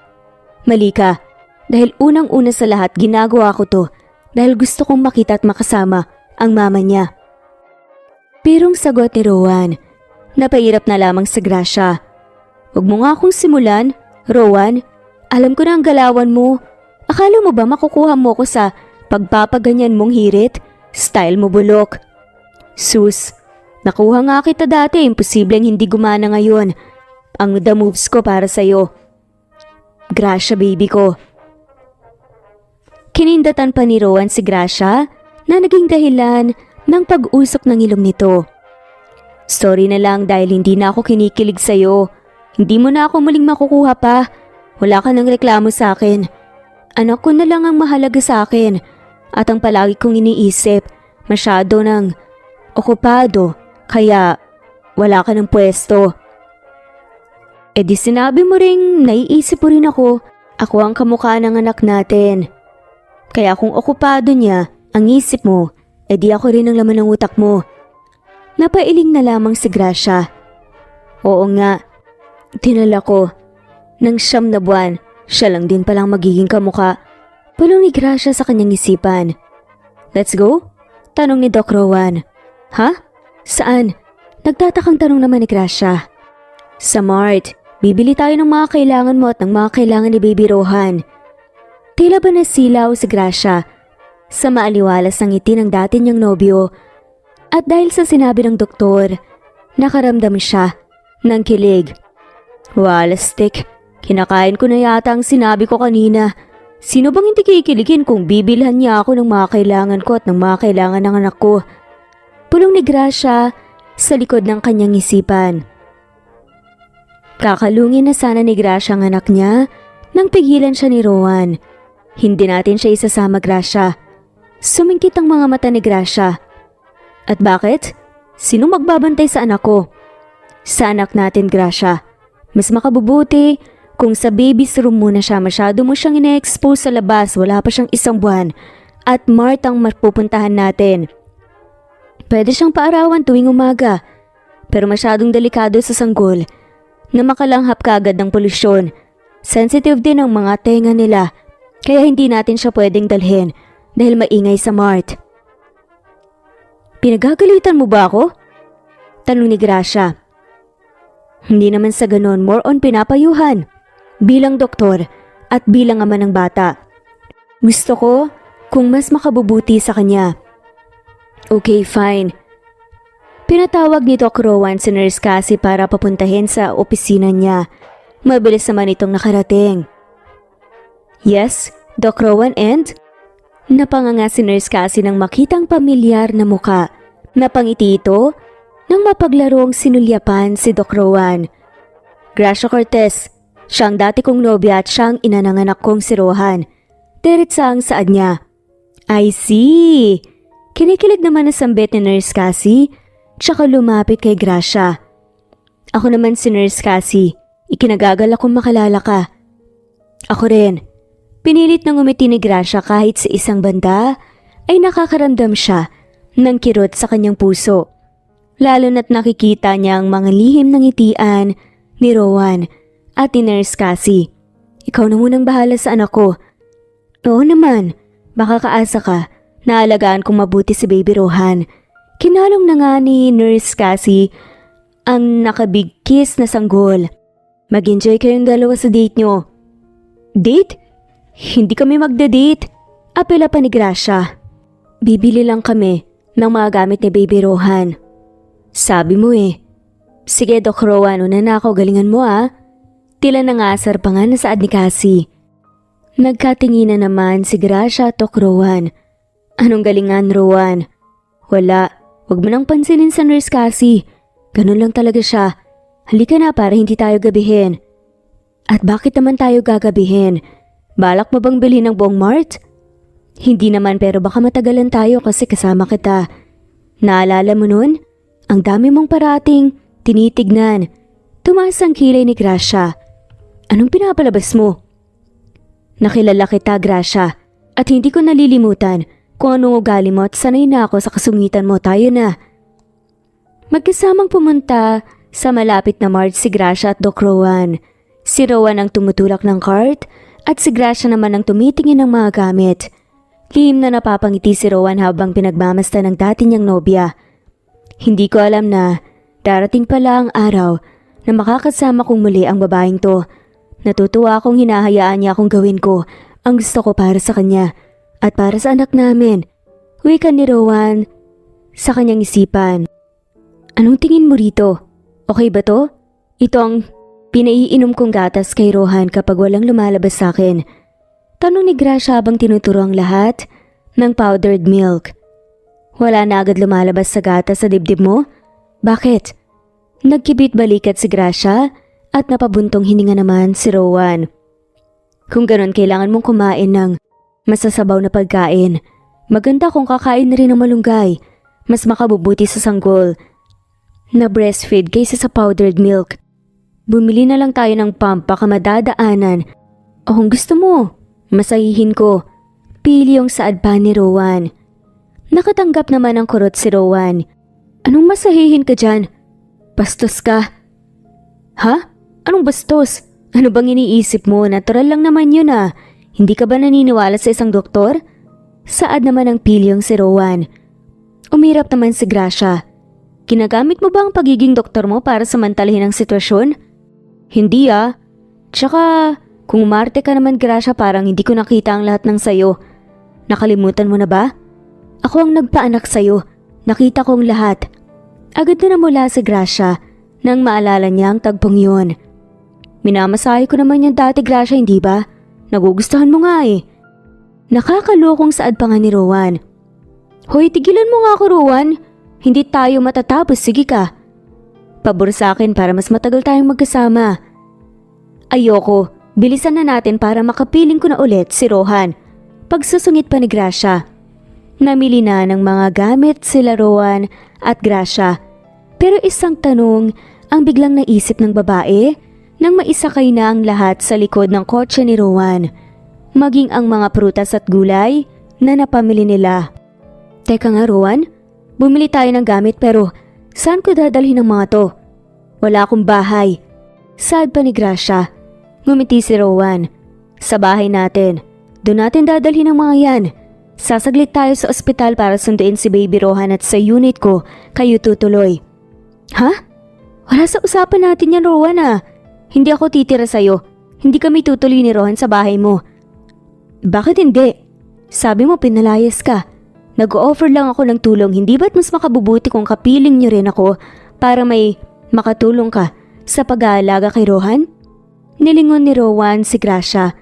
Mali ka, dahil unang-una sa lahat ginagawa ko to dahil gusto kong makita at makasama ang mama niya. Pirong sagot ni Rowan. Napahirap na lamang sa Gracia. Huwag mo nga akong simulan, Rowan. Alam ko na ang galawan mo. Akala mo ba makukuha mo ko sa pagpapaganyan mong hirit? Style mo bulok. Sus, nakuha nga kita dati. Imposibleng hindi gumana ngayon. Ang the moves ko para sa'yo. Gracia, baby ko. Kinindatan pa ni Rowan si Gracia na naging dahilan ng pag-usok ng ilong nito. Sorry na lang dahil hindi na ako kinikilig sa'yo. Hindi mo na ako muling makukuha pa. Wala ka ng reklamo sa akin. Anak ko na lang ang mahalaga sa akin. At ang palagi kong iniisip, masyado nang okupado, kaya wala ka ng pwesto. E di sinabi mo ring naiisip mo rin ako. Ako ang kamukha ng anak natin. Kaya kung okupado niya ang isip mo, e di ako rin ang laman ng utak mo. Napailing na lamang si Gracia. Oo nga, dinala ko. Nang 9 na buwan, siya lang din palang magiging kamukha. Pulong ni Gracia sa kanyang isipan. Let's go? Tanong ni Doc Rowan. Ha? Saan? Nagtatakang tanong naman ni Gracia. Sa Mart, bibili tayo ng mga kailangan mo at ng mga kailangan ni Baby Rohan. Tila ba nasilaw si Gracia sa maaliwalas ng ngiti ng dati niyang nobyo. At dahil sa sinabi ng doktor, nakaramdam siya ng kilig. Walastik, kinakain ko na yata ang sinabi ko kanina. Sino bang hindi kikiligin kung bibilhan niya ako ng mga kailangan ko at ng mga kailangan ng anak ko? Pulong ni Gracia sa likod ng kanyang isipan. Kakalungin na sana ni Gracia ang anak niya nang pigilan siya ni Rowan. Hindi natin siya isasama, Gracia. Sumingkit ang mga mata ni Gracia. At bakit? Sino magbabantay sa anak ko? Sa anak natin, Gracia. Mas makabubuti kung sa baby's room muna siya. Masyado mo siyang ine-expose sa labas, wala pa siyang 1 buwan. At Mart ang mapupuntahan natin. Pwede siyang paarawan tuwing umaga. Pero masyadong delikado sa sanggol na makalanghap kagad ng polusyon. Sensitive din ang mga tenga nila. Kaya hindi natin siya pwedeng dalhin dahil maingay sa Mart. Pinagagalitan mo ba ako? Tanong ni Gracia. Hindi naman sa ganon, more on pinapayuhan. Bilang doktor at bilang ama ng bata. Gusto ko kung mas makabubuti sa kanya. Okay, fine. Pinatawag ni Doc Rowan si Nurse Cassie para papuntahin sa opisina niya. Mabilis naman itong nakarating. Yes, Doc Rowan and? Napanganga si Nurse Cassie nang makitang pamilyar na muka. Napangiti ito nang mapaglarong sinulyapan si Doc Rowan. Gracia Cortez, siyang dati kong nobya at siyang ina ng anak kong si Rohan. Diretsa ang saad niya. I see. Kinikilig naman na sambit ni Nurse Cassie, tsaka lumapit kay Gracia. Ako naman si Nurse Cassie, ikinagagal akong makalala ka. Ako rin. Pinilit ng umiti ni Gracia kahit sa isang banda ay nakakaramdam siya ng kirot sa kanyang puso. Lalo na't nakikita niya ang mga lihim ng ngitian ni Rowan at ni Nurse Cassie. Ikaw na munang bahala sa anak ko. Oo naman, baka kaasa ka. Naalagaan kong mabuti si Baby Rohan. Kinalong na nga ni Nurse Cassie ang nakabig kiss na sanggol. Mag-enjoy kayong dalawa sa date nyo. Date? Hindi kami magde-date. Apela pa ni Gracia. Bibili lang kami ng mga gamit ni Baby Rohan. Sabi mo eh. Sige Doc Rowan, una na ako, galingan mo ah. Tila nangasar pa nga na saad ni Cassie. Nagkatinginan naman si Gracia at Doc Rowan. Anong galingan, Rowan? Wala. Huwag mo nang pansinin sa Nurse Cassie. Ganun lang talaga siya. Halika na para hindi tayo gabihin. At bakit naman tayo gagabihin? Balak mo bang bilhin ng buong mart? Hindi naman pero baka matagalan tayo kasi kasama kita. Naalala mo nun? Ang dami mong parating tinitignan. Tumaas ang kilay ni Gracia. Anong pinapalabas mo? Nakilala kita, Gracia. At hindi ko nalilimutan kung anong ugali mo at sanay na ako sa kasungitan mo, tayo na. Magkasamang pumunta sa malapit na mart si Gracia at Doc Rowan. Si Rowan ang tumutulak ng cart at si Gracia naman ang tumitingin ng mga gamit. Lihim na napapangiti si Rowan habang pinagmamasta ng dati niyang nobya. Hindi ko alam na darating pala ang araw na makakasama kong muli ang babaeng to. Natutuwa akong hinahayaan niya akong gawin ko ang gusto ko para sa kanya. At para sa anak namin, wika ni Rowan sa kanyang isipan. Anong tingin mo rito? Okay ba to? Ito ang pinaiinom kong gatas kay Rohan kapag walang lumalabas sa akin. Tanong ni Gracia habang tinuturo ang lahat ng powdered milk. Wala na agad lumalabas sa gatas sa dibdib mo? Bakit? Nagkibit balikat si Gracia at napabuntong hininga naman si Rowan. Kung ganon, kailangan mong kumain ng masasabaw na pagkain. Maganda kung kakain na rin ng malunggay. Mas makabubuti sa sanggol na breastfeed kaysa sa powdered milk. Bumili na lang tayo ng pump baka madadaanan. O kung gusto mo, masahihin ko. Pili yung saad pa ni Rowan. Nakatanggap naman ang kurot si Rowan. Anong masahihin ka dyan? Bastos ka. Ha? Anong bastos? Ano bang iniisip mo? Natural lang naman yun ah. Hindi ka ba naniniwala sa isang doktor? Saad naman ang pilyong si Rowan. Umirap naman si Gracia. Ginagamit mo ba ang pagiging doktor mo para samantalahin ang sitwasyon? Hindi ah. Tsaka, kung umarte ka naman Gracia parang hindi ko nakita ang lahat ng sayo. Nakalimutan mo na ba? Ako ang nagpaanak sayo. Nakita kong lahat. Agad na namula si Gracia nang maalala niya ang tagpong yun. Minamasahe ko naman yung dati Gracia, hindi ba? Nagugustuhan mo nga eh. Nakakalokong saad pa nga ni Rowan. Hoy, tigilan mo nga ako Rowan. Hindi tayo matatapos, sige ka. Pabor sa akin para mas matagal tayong magkasama. Ayoko, bilisan na natin para makapiling ko na ulit si Rohan. Pagsusungit pa ni Gracia. Namili na ng mga gamit sila Rowan at Gracia. Pero isang tanong ang biglang naisip ng babae nang maisakay na ang lahat sa likod ng kotse ni Rowan, maging ang mga prutas at gulay na napamili nila. Teka nga Rowan, bumili tayo ng gamit pero saan ko dadalhin ang mga to? Wala akong bahay. Saad pa ni Gracia. Ngumiti si Rowan. Sa bahay natin. Doon natin dadalhin ang mga yan. Sasaglit tayo sa ospital para sunduin si Baby Rohan at sa unit ko kayo tutuloy. Ha? Wala sa usapan natin yan Rowan ah. Hindi ako titira sa'yo. Hindi kami tutuloy ni Rohan sa bahay mo. Bakit hindi? Sabi mo pinalayas ka. Nag-offer lang ako ng tulong, hindi ba't mas makabubuti kung kapiling niyo rin ako para may makatulong ka sa pag-aalaga kay Rohan? Nilingon ni Rowan si Gracia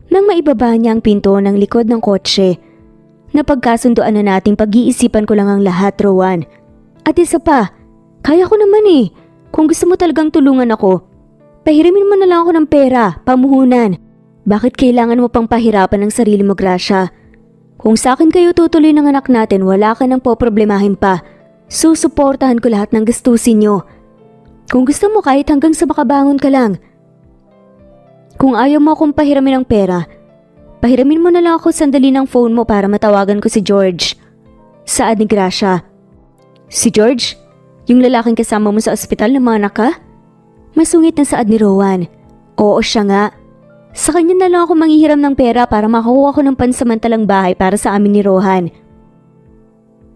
nang maibaba niya ang pinto ng likod ng kotse. Napagkasunduan na nating pag-iisipan ko lang ang lahat, Rowan. At isa pa, kaya ko naman eh. Kung gusto mo talagang tulungan ako, pahiramin mo na lang ako ng pera, pamuhunan. Bakit kailangan mo pang pahirapan ang sarili mo, Gracia? Kung sa akin kayo tutuloy ng anak natin, wala ka nang poproblemahin pa. Susuportahan ko lahat ng gastusin nyo. Kung gusto mo kahit hanggang sa makabangon ka lang. Kung ayaw mo akong pahiramin ng pera, pahiramin mo na lang ako sandali ng phone mo para matawagan ko si George. Saad ni Gracia. Si George? Yung lalaking kasama mo sa ospital na mga anak ka? Masungit na saad ni Rowan. Oo, siya nga. Sa kanya na lang ako manghihiram ng pera para makakuha ko ng pansamantalang bahay para sa amin ni Rohan.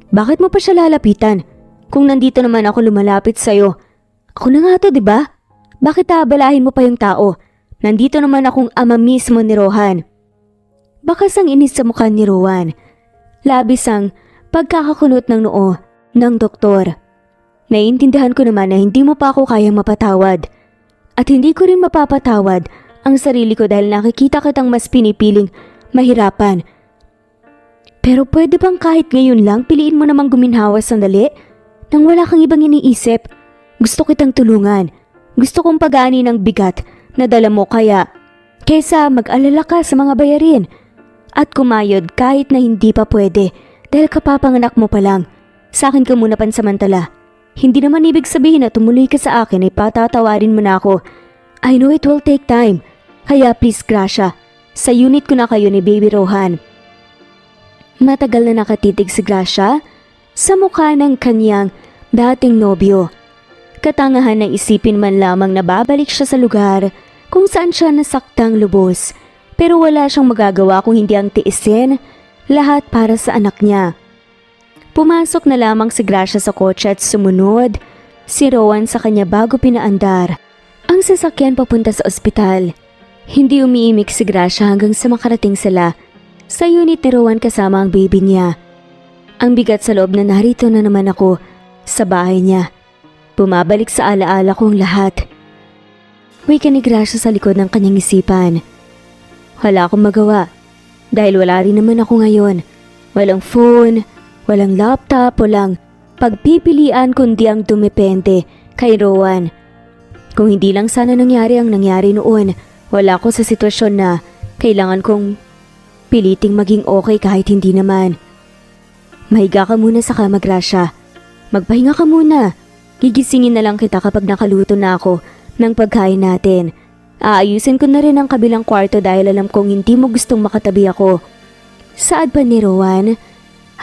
Bakit mo pa siya lalapitan? Kung nandito naman ako lumalapit sa'yo. Ako na nga to, diba? Bakit aabalahin mo pa yung tao? Nandito naman akong ama mismo ni Rohan. Bakas ang inis sa mukha ni Rowan. Labis ang pagkakakunot ng noo ng doktor. Naiintindihan ko naman na hindi mo pa ako kayang mapatawad. At hindi ko rin mapapatawad ang sarili ko dahil nakikita kitang mas pinipiling mahirapan. Pero pwede bang kahit ngayon lang piliin mo namang guminhawa sandali? Nang wala kang ibang iniisip, gusto kitang tulungan. Gusto kong pagani ng bigat na dala mo kaysa mag-alala ka sa mga bayarin. At kumayod kahit na hindi pa pwede dahil kapapanganak mo pa lang. Sa akin ka muna pansamantala. Hindi naman ibig sabihin na tumuloy ka sa akin ay patatawarin mo na ako. I know it will take time. Kaya please Gracia, sa unit ko na kayo ni Baby Rohan. Matagal na nakatitig si Gracia sa mukha ng kanyang dating nobyo. Katangahan na isipin man lamang na babalik siya sa lugar kung saan siya nasaktang lubos. Pero wala siyang magagawa kung hindi ang tiisin lahat para sa anak niya. Pumasok na lamang si Gracia sa kotse at sumunod si Rowan sa kanya bago pinaandar ang sasakyan papunta sa ospital. Hindi umiimik si Gracia hanggang sa makarating sila sa unit ni Rowan kasama ang baby niya. Ang bigat sa loob na narito na naman ako sa bahay niya. Bumabalik sa alaala ko ang lahat. Wika ni Gracia sa likod ng kanyang isipan. Wala akong magawa dahil wala rin naman ako ngayon. Walang phone, walang laptop, walang pagpipilian kundi ang dumepende kay Rowan. Kung hindi lang sana nangyari ang nangyari noon, wala ko sa sitwasyon na kailangan kong piliting maging okay kahit hindi naman. Mahiga ka muna sa kama, Gracia. Magpahinga ka muna. Gigisingin na lang kita kapag nakaluto na ako ng pagkain natin. Aayusin ko na rin ang kabilang kwarto dahil alam kong hindi mo gustong makatabi ako. Saad pa ni Rowan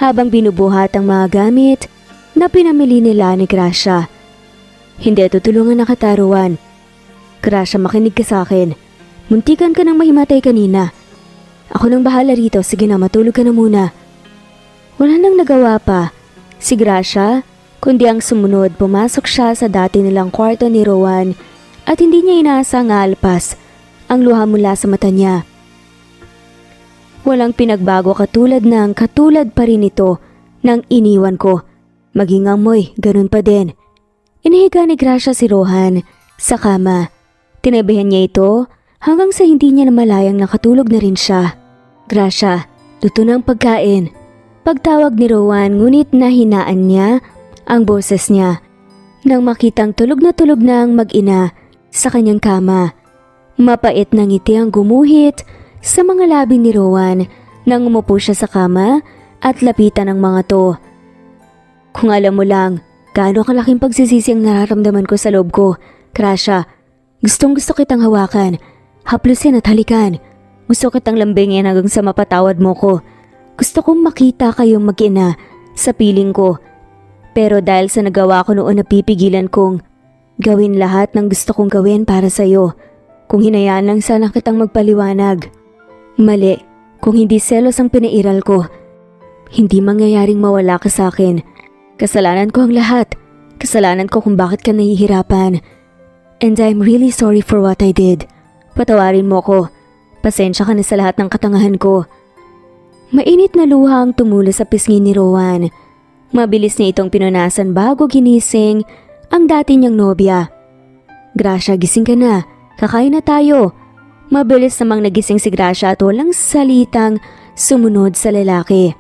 habang binubuhat ang mga gamit na pinamili nila ni Gracia. Hindi, tutulungan na kita, Rowan. Gracia, makinig ka sa akin. Muntikan ka nang mahimatay kanina. Ako nang bahala rito, sige na, matulog ka na muna. Wala nang nagawa pa si Gracia, kundi ang sumunod pumasok siya sa dati nilang kwarto ni Rowan at hindi niya inaasang alpas ang luha mula sa mata niya. Walang pinagbago katulad pa rin ito nang iniwan ko. Maging amoy, ganun pa din. Inihiga ni Gracia si Rohan sa kama. Tinabihan niya ito hanggang sa hindi niya namalayang nakatulog na rin siya. Gracia, luto na ang pagkain. Pagtawag ni Rowan ngunit nahinaan niya ang boses niya nang makitang tulog na ang mag-ina sa kanyang kama. Mapait na ngiti ang gumuhit sa mga labi ni Rowan nang umupo siya sa kama at lapitan ang mga to. Kung alam mo lang, gaano kalaking pagsisisi ang nararamdaman ko sa loob ko, Gracia. Gustong gusto kitang hawakan, haplusin at halikan. Gusto kitang lambingin hanggang sa mapatawad mo ko. Gusto kong makita kayong mag-ina sa piling ko. Pero dahil sa nagawa ko noon napipigilan kong gawin lahat ng gusto kong gawin para sa'yo. Kung hinayaan lang sana kitang magpaliwanag. Mali, kung hindi selos ang pinairal ko, hindi mangyayaring mawala ka sa akin. Kasalanan ko ang lahat. Kasalanan ko kung bakit ka nahihirapan. And I'm really sorry for what I did. Patawarin mo ko. Pasensya ka na sa lahat ng katangahan ko. Mainit na luha ang tumulo sa pisngi ni Rowan. Mabilis niya itong pinunasan bago ginising ang dati niyang nobya. Gracia, gising ka na. Kakain na tayo. Mabilis namang nagising si Gracia at walang salitang sumunod sa lalaki.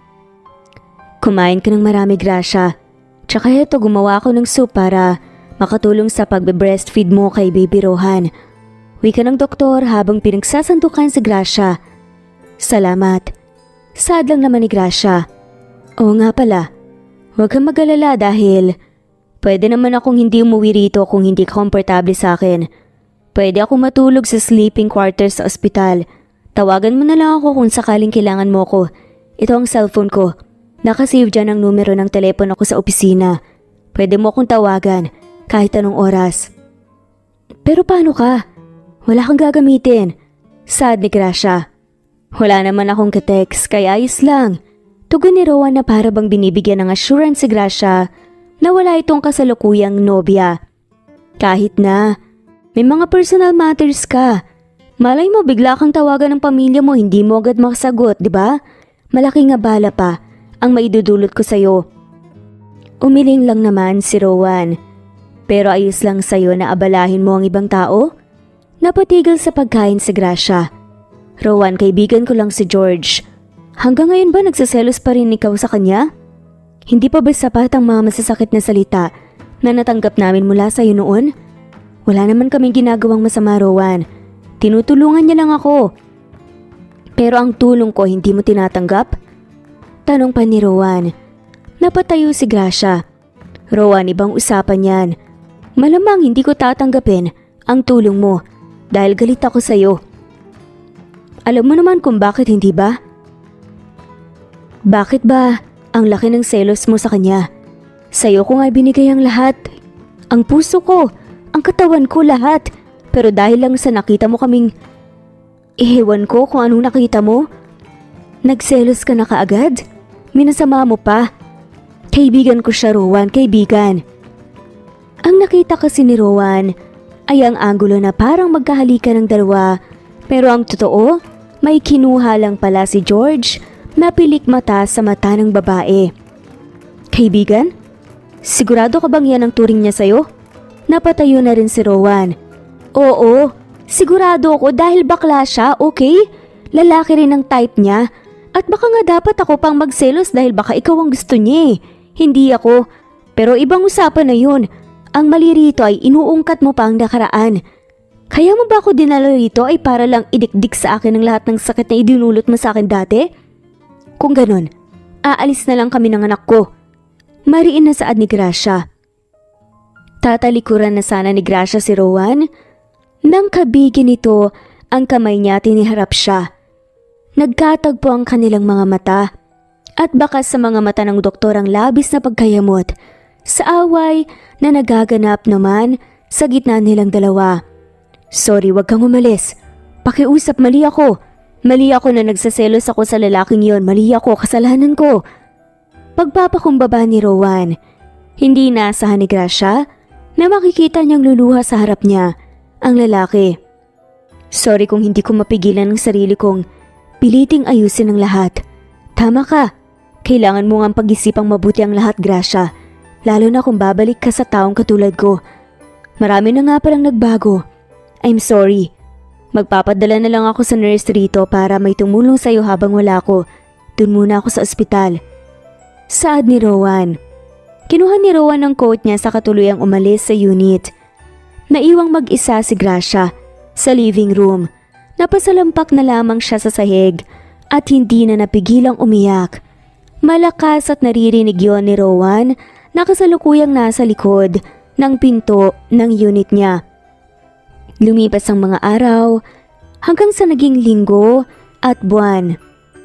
Kumain ka ng marami, Gracia. Tsaka eto, gumawa ako ng soup para makatulong sa pagbe-breastfeed mo kay Baby Rohan. Uwi ka ng doktor habang pinagsasandukan si Gracia. Salamat. Sad lang naman ni Gracia. Oo nga pala, huwag kang mag-alala dahil pwede naman akong hindi umuwi rito kung hindi ka komportable sa akin. Pwede akong matulog sa sleeping quarters sa ospital. Tawagan mo na lang ako kung sakaling kailangan mo ko. Ito ang cellphone ko. Nakasave dyan ang numero ng telepono ko sa opisina. Pwede mo akong tawagan kahit anong oras. Pero paano ka? Wala kang gagamitin. Sad ni Gracia. Wala naman akong ka-text kaya ayos lang. Tugon ni Rowan na para bang binibigyan ng assurance si Gracia na wala itong kasalukuyang nobya. Kahit na, may mga personal matters ka. Malay mo bigla kang tawagan ng pamilya mo, hindi mo agad makasagot, di ba? Malaking abala pa ang maidudulot ko sa'yo. Umiling lang naman si Rowan. Pero ayos lang sa'yo na abalahin mo ang ibang tao? Napatigil sa pagkain si Gracia. Rowan, kaibigan ko lang si George. Hanggang ngayon ba nagsaselos pa rin ikaw sa kanya? Hindi pa ba sapat ang mga masasakit na salita na natanggap namin mula sa'yo noon? Wala naman kaming ginagawang masama, Rowan. Tinutulungan niya lang ako. Pero ang tulong ko hindi mo tinatanggap? Tanong pa ni Rowan. Napatayo si Gracia. Rowan, ibang usapan yan. Malamang hindi ko tatanggapin ang tulong mo dahil galit ako sa'yo. Alam mo naman kung bakit hindi ba? Bakit ba ang laki ng selos mo sa kanya? Sa'yo ko nga binigay ang lahat. Ang puso ko, ang katawan ko, lahat. Pero dahil lang sa nakita mo kaming... Ewan ko kung anong nakita mo. Nagselos ka na kaagad? Minasama mo pa. Kaibigan ko siya, Rowan, kaibigan. Ang nakita kasi ni Rowan ay ang anggulo na parang magkahalikan ng dalawa. Pero ang totoo, may kinuha lang pala si George na pilik mata sa mata ng babae. Kaibigan? Sigurado ka bang yan ang turing niya sa'yo? Napatayo na rin si Rowan. Oo, sigurado ako dahil bakla siya, okay? Lalaki rin ang type niya. At baka nga dapat ako pang magselos dahil baka ikaw ang gusto niya eh. Hindi ako. Pero ibang usapan na yun. Ang mali rito ay inuungkat mo pa ang nakaraan. Kaya mo ba ako dinala rito ay para lang idikdik sa akin ang lahat ng sakit na idinulot mo sa akin dati? Kung ganun, aalis na lang kami ng anak ko. Mariin na saad ni Gracia. Tatalikuran na sana ni Gracia si Rowan. Nang kabigin nito, ang kamay niya tiniharap siya. Nagkatagpo ang kanilang mga mata at baka sa mga mata ng doktor ang labis na pagkayamot sa away na nagaganap naman sa gitna nilang dalawa. Sorry, wag kang umalis. Pakiusap, mali ako. Mali ako na nagsaselos ako sa lalaking yon. Mali ako, kasalanan ko. Pagpapakumbaba ni Rowan, hindi naasahan ni Gracia na makikita niyang luluha sa harap niya ang lalaki. Sorry kung hindi ko mapigilan ang sarili kong piliting ayusin ang lahat. Tama ka. Kailangan mo ngang pag-isipang mabuti ang lahat, Gracia. Lalo na kung babalik ka sa taong katulad ko. Marami na nga palang nagbago. I'm sorry. Magpapadala na lang ako sa nurse rito para may tumulong sa'yo habang wala ako. Doon muna ako sa ospital. Saad ni Rowan. Kinuha ni Rowan ang coat niya sa katuluyang umalis sa unit. Naiwang mag-isa si Gracia sa living room. Napasalampak na lamang siya sa sahig at hindi na napigilang umiyak. Malakas at naririnig yon ni Rowan na kasalukuyang nasa likod ng pinto ng unit niya. Lumipas ang mga araw hanggang sa naging linggo at buwan.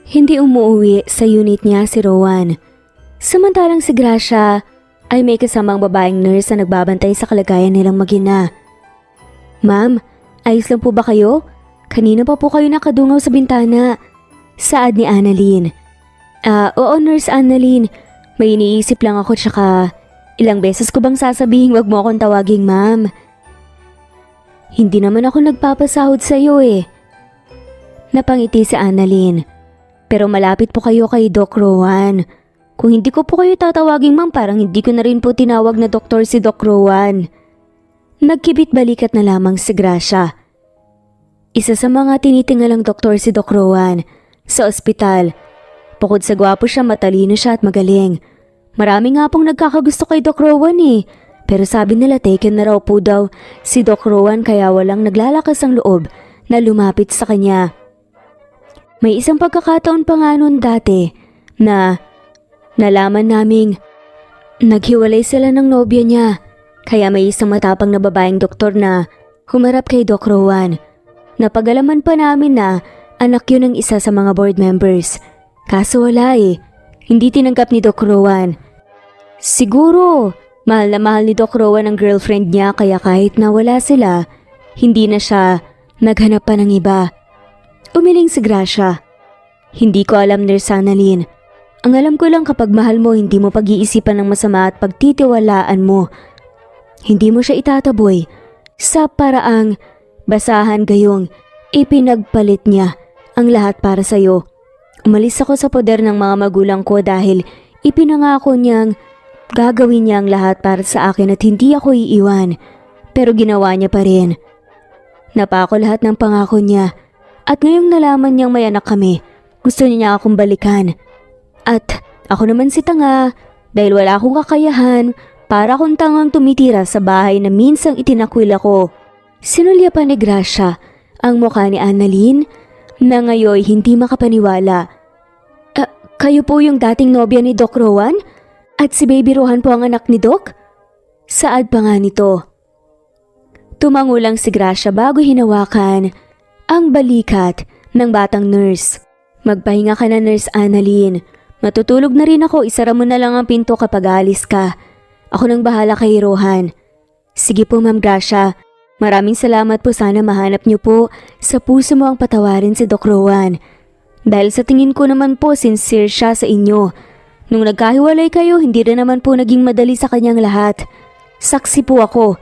Hindi umuwi sa unit niya si Rowan. Samantalang si Gracia ay may kasamang babaeng nurse na nagbabantay sa kalagayan nilang mag-ina. Ma'am, ayos lang po ba kayo? Kanina pa po kayo nakadungaw sa bintana. Saad ni Annalyn. Oo Nurse Annalyn. May iniisip lang ako tsaka ilang beses ko bang sasabihin wag mo akong tawaging ma'am. Hindi naman ako nagpapasahod sa iyo eh. Napangiti si Annalyn. Pero malapit po kayo kay Doc Rowan. Kung hindi ko po kayo tatawagin ma'am, parang hindi ko na rin po tinawag na doktor si Doc Rowan. Nagkibit balikat na lamang si Gracia. Isa sa mga tinitingalang doktor si Doc Rowan sa ospital. Bukod sa gwapo siya, matalino siya at magaling. Marami nga pong nagkakagusto kay Doc Rowan eh. Pero sabi nila taken na raw po daw si Doc Rowan kaya walang naglalakas ang loob na lumapit sa kanya. May isang pagkakataon pa nga noon dati na nalaman naming naghiwalay sila ng nobya niya. Kaya may isang matapang na babaeng doktor na humarap kay Doc Rowan. Napagalaman pa namin na anak yun ng isa sa mga board members. Kaso wala eh. Hindi tinanggap ni Doc Rowan. Siguro, mahal na mahal ni Doc Rowan ang girlfriend niya kaya kahit na wala sila, hindi na siya naghanap pa ng iba. Umiling si Gracia. Hindi ko alam, Nurse Annalyn. Ang alam ko lang kapag mahal mo, hindi mo pag-iisipan ng masama at pagtitiwalaan mo. Hindi mo siya itataboy sa paraang basahan gayong ipinagpalit niya ang lahat para sa'yo. Umalis ako sa poder ng mga magulang ko dahil ipinangako niyang gagawin niya ang lahat para sa akin at hindi ako iiwan. Pero ginawa niya pa rin. Napako lahat ng pangako niya at ngayong nalaman niyang may anak kami, gusto niya akong balikan. At ako naman si tanga dahil wala akong kakayahan para akong tangang tumitira sa bahay na minsang itinakwil ako. Sinulya pa ni Gracia ang mukha ni Annalyn na ngayon hindi makapaniwala. Kayo po yung dating nobya ni Doc Rowan? At si Baby Rohan po ang anak ni Doc? Saad pa nga nito. Tumango lang si Gracia bago hinawakan ang balikat ng batang nurse. Magpahinga ka na, Nurse Annalyn. Matutulog na rin ako, isara mo na lang ang pinto kapag alis ka. Ako nang bahala kay Rohan. Sige po, Ma'am Gracia. Maraming salamat po, sana mahanap niyo po sa puso mo ang patawarin si Doc Rowan. Dahil sa tingin ko naman po sincere siya sa inyo. Nung nagkahiwalay kayo, hindi rin naman po naging madali sa kanyang lahat. Saksi po ako.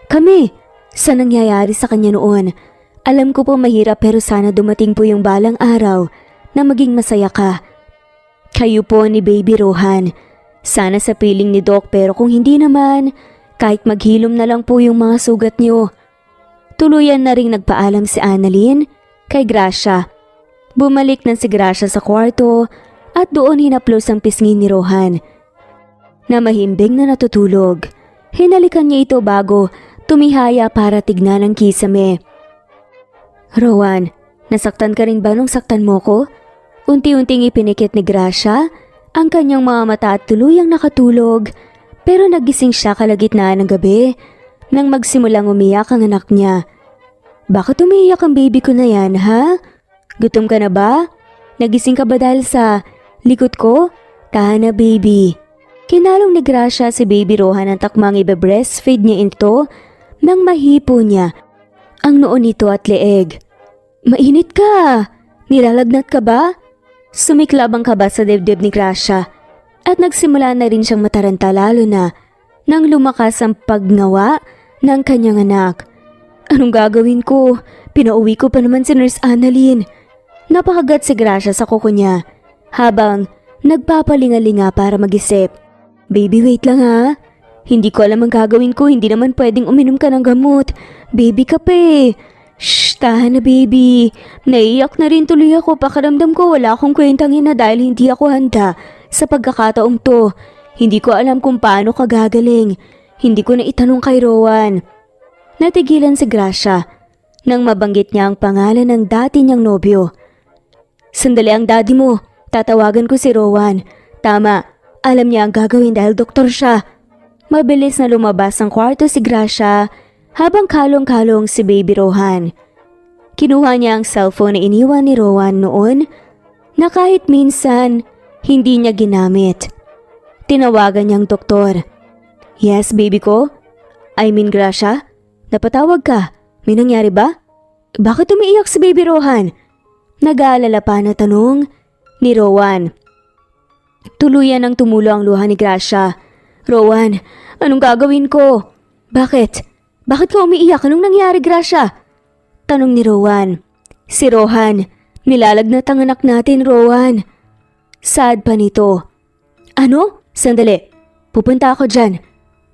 Kami, sa nangyayari sa kanya noon. Alam ko po mahirap pero sana dumating po yung balang araw na maging masaya ka. Kayo po ni Baby Rohan. Sana sa piling ni Doc pero kung hindi naman, kahit maghilom na lang po yung mga sugat niyo. Tuluyan na ring nagpaalam si Annalyn kay Gracia. Bumalik na si Gracia sa kwarto at doon hinaplos ang pisngi ni Rohan na mahimbing na natutulog. Hinalikan niya ito bago tumihaya para tignan ang kisame. Rowan, nasaktan ka rin ba nung saktan mo ko? Unti-unting ipinikit ni Gracia ang kanyang mga mata at tuluyang nakatulog pero nagising siya kalagitnaan ng gabi nang magsimulang umiyak ang anak niya. Bakit umiiyak ang baby ko na yan, ha? Gutom ka na ba? Nagising ka ba dahil sa likod ko? Tahan na, baby. Kinalong ni Gracia si Baby Rohan ang takmang ibe-breastfeed niya ito nang mahipo niya ang noon nito at leeg. Mainit ka! Nilalagnat ka ba? Sumiklab ang kaba sa dibdib ni Gracia at nagsimula na rin siyang mataranta lalo na nang lumakas ang pagngawa ng kanyang anak. Anong gagawin ko? Pinauwi ko pa naman si Nurse Annalyn. Napakagat si Gracia sa kuko niya habang nagpapalingalinga para mag-isip. Baby, wait lang ha. Hindi ko alam ang gagawin ko. Hindi naman pwedeng uminom ka ng gamot. Baby ka pa eh. Shh, tahan na baby. Naiiyak na rin tuloy ako. Pakiramdam ko wala akong kwentang ina dahil hindi ako handa sa pagkakataong to. Hindi ko alam kung paano ka gagaling. Hindi ko na itanong kay Rowan. Natigilan si Gracia nang mabanggit niya ang pangalan ng dati niyang nobyo. Sandali, ang daddy mo. Tatawagan ko si Rowan. Tama, alam niya ang gagawin dahil doktor siya. Mabilis na lumabas ang kwarto si Gracia habang kalong-kalong si Baby Rohan. Kinuha niya ang cellphone na iniwan ni Rowan noon na kahit minsan hindi niya ginamit. Tinawagan niyang doktor. Yes, baby ko? I mean, Gracia? Napatawag ka? May nangyari ba? Bakit umiiyak si Baby Rohan? Nag-aalala pa na tanong ni Rowan. Tuluyan ang tumulo ang luha ni Gracia. Rowan, anong gagawin ko? Bakit? Bakit ka umiiyak? Anong nangyari, Gracia? Tanong ni Rowan. Si Rohan, Nilalagnat ang anak natin, Rowan. Sad pa nito. Ano? Sandali. Pupunta ako dyan.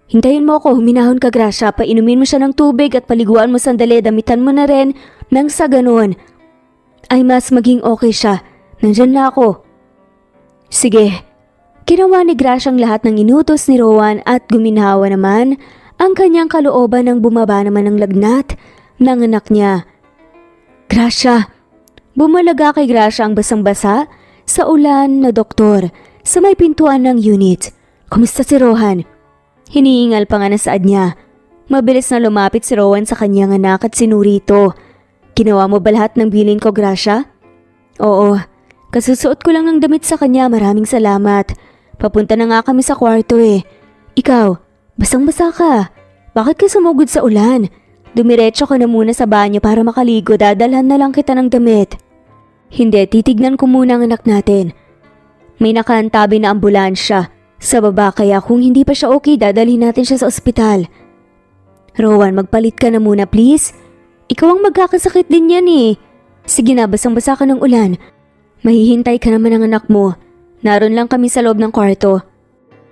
Hintayin mo ako, huminahon ka Gracia. Painumin mo siya ng tubig at paliguan mo sandali. Damitan mo na rin nang sa ganun ay mas maging okay siya. Nandyan na ako. Sige. Ginawa ni Gracia ang lahat ng inutos ni Rowan at guminhawa naman ang kanyang kalooban nang bumaba naman ng lagnat ng anak niya. Gracia. Bumalaga kay Gracia ang basang-basa sa ulan na doktor sa may pintuan ng unit. Kumusta si Rohan? Hinihingal pa nga na saad niya. Mabilis na lumapit si Rowan sa kanyang anak at sinuri ito. Ginawa mo ba lahat ng bilin ko, Gracia? Oo. Kasusuot ko lang ng damit sa kanya. Maraming salamat. Papunta na nga kami sa kwarto eh. Ikaw, basang-basa ka. Bakit ka sumugod sa ulan? Dumiretso ka na muna sa banyo para makaligo. Dadalhan na lang kita ng damit. Hindi, titignan ko muna ang anak natin. May nakaantabi na ambulansya sa baba kaya kung hindi pa siya okay, dadalhin natin siya sa ospital. Rowan, magpalit ka na muna please. Ikaw ang magkakasakit din yan eh. Sige na, basang-basa ka ng ulan. Mahihintay ka naman ng anak mo. Naroon lang kami sa loob ng kwarto.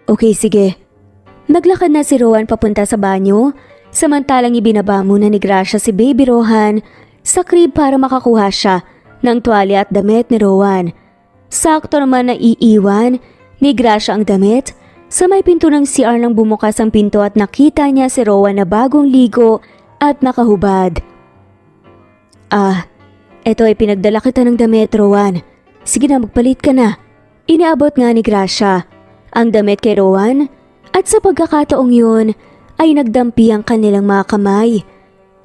Okay, sige. Naglakad na si Rowan papunta sa banyo, samantalang ibinaba muna ni Gracia si Baby Rohan sa crib para makakuha siya ng tuwalya at damit ni Rowan. Sakto naman na iiwan ni Gracia ang damit. Sa may pinto ng CR nang bumukas ang pinto at nakita niya si Rowan na bagong ligo at nakahubad. Eto ay pinagdala kita ng damit, Rowan. Sige na, magpalit ka na. Inaabot nga ni Gracia ang damit kay Rowan at sa pagkakataong yun ay nagdampi ang kanilang mga kamay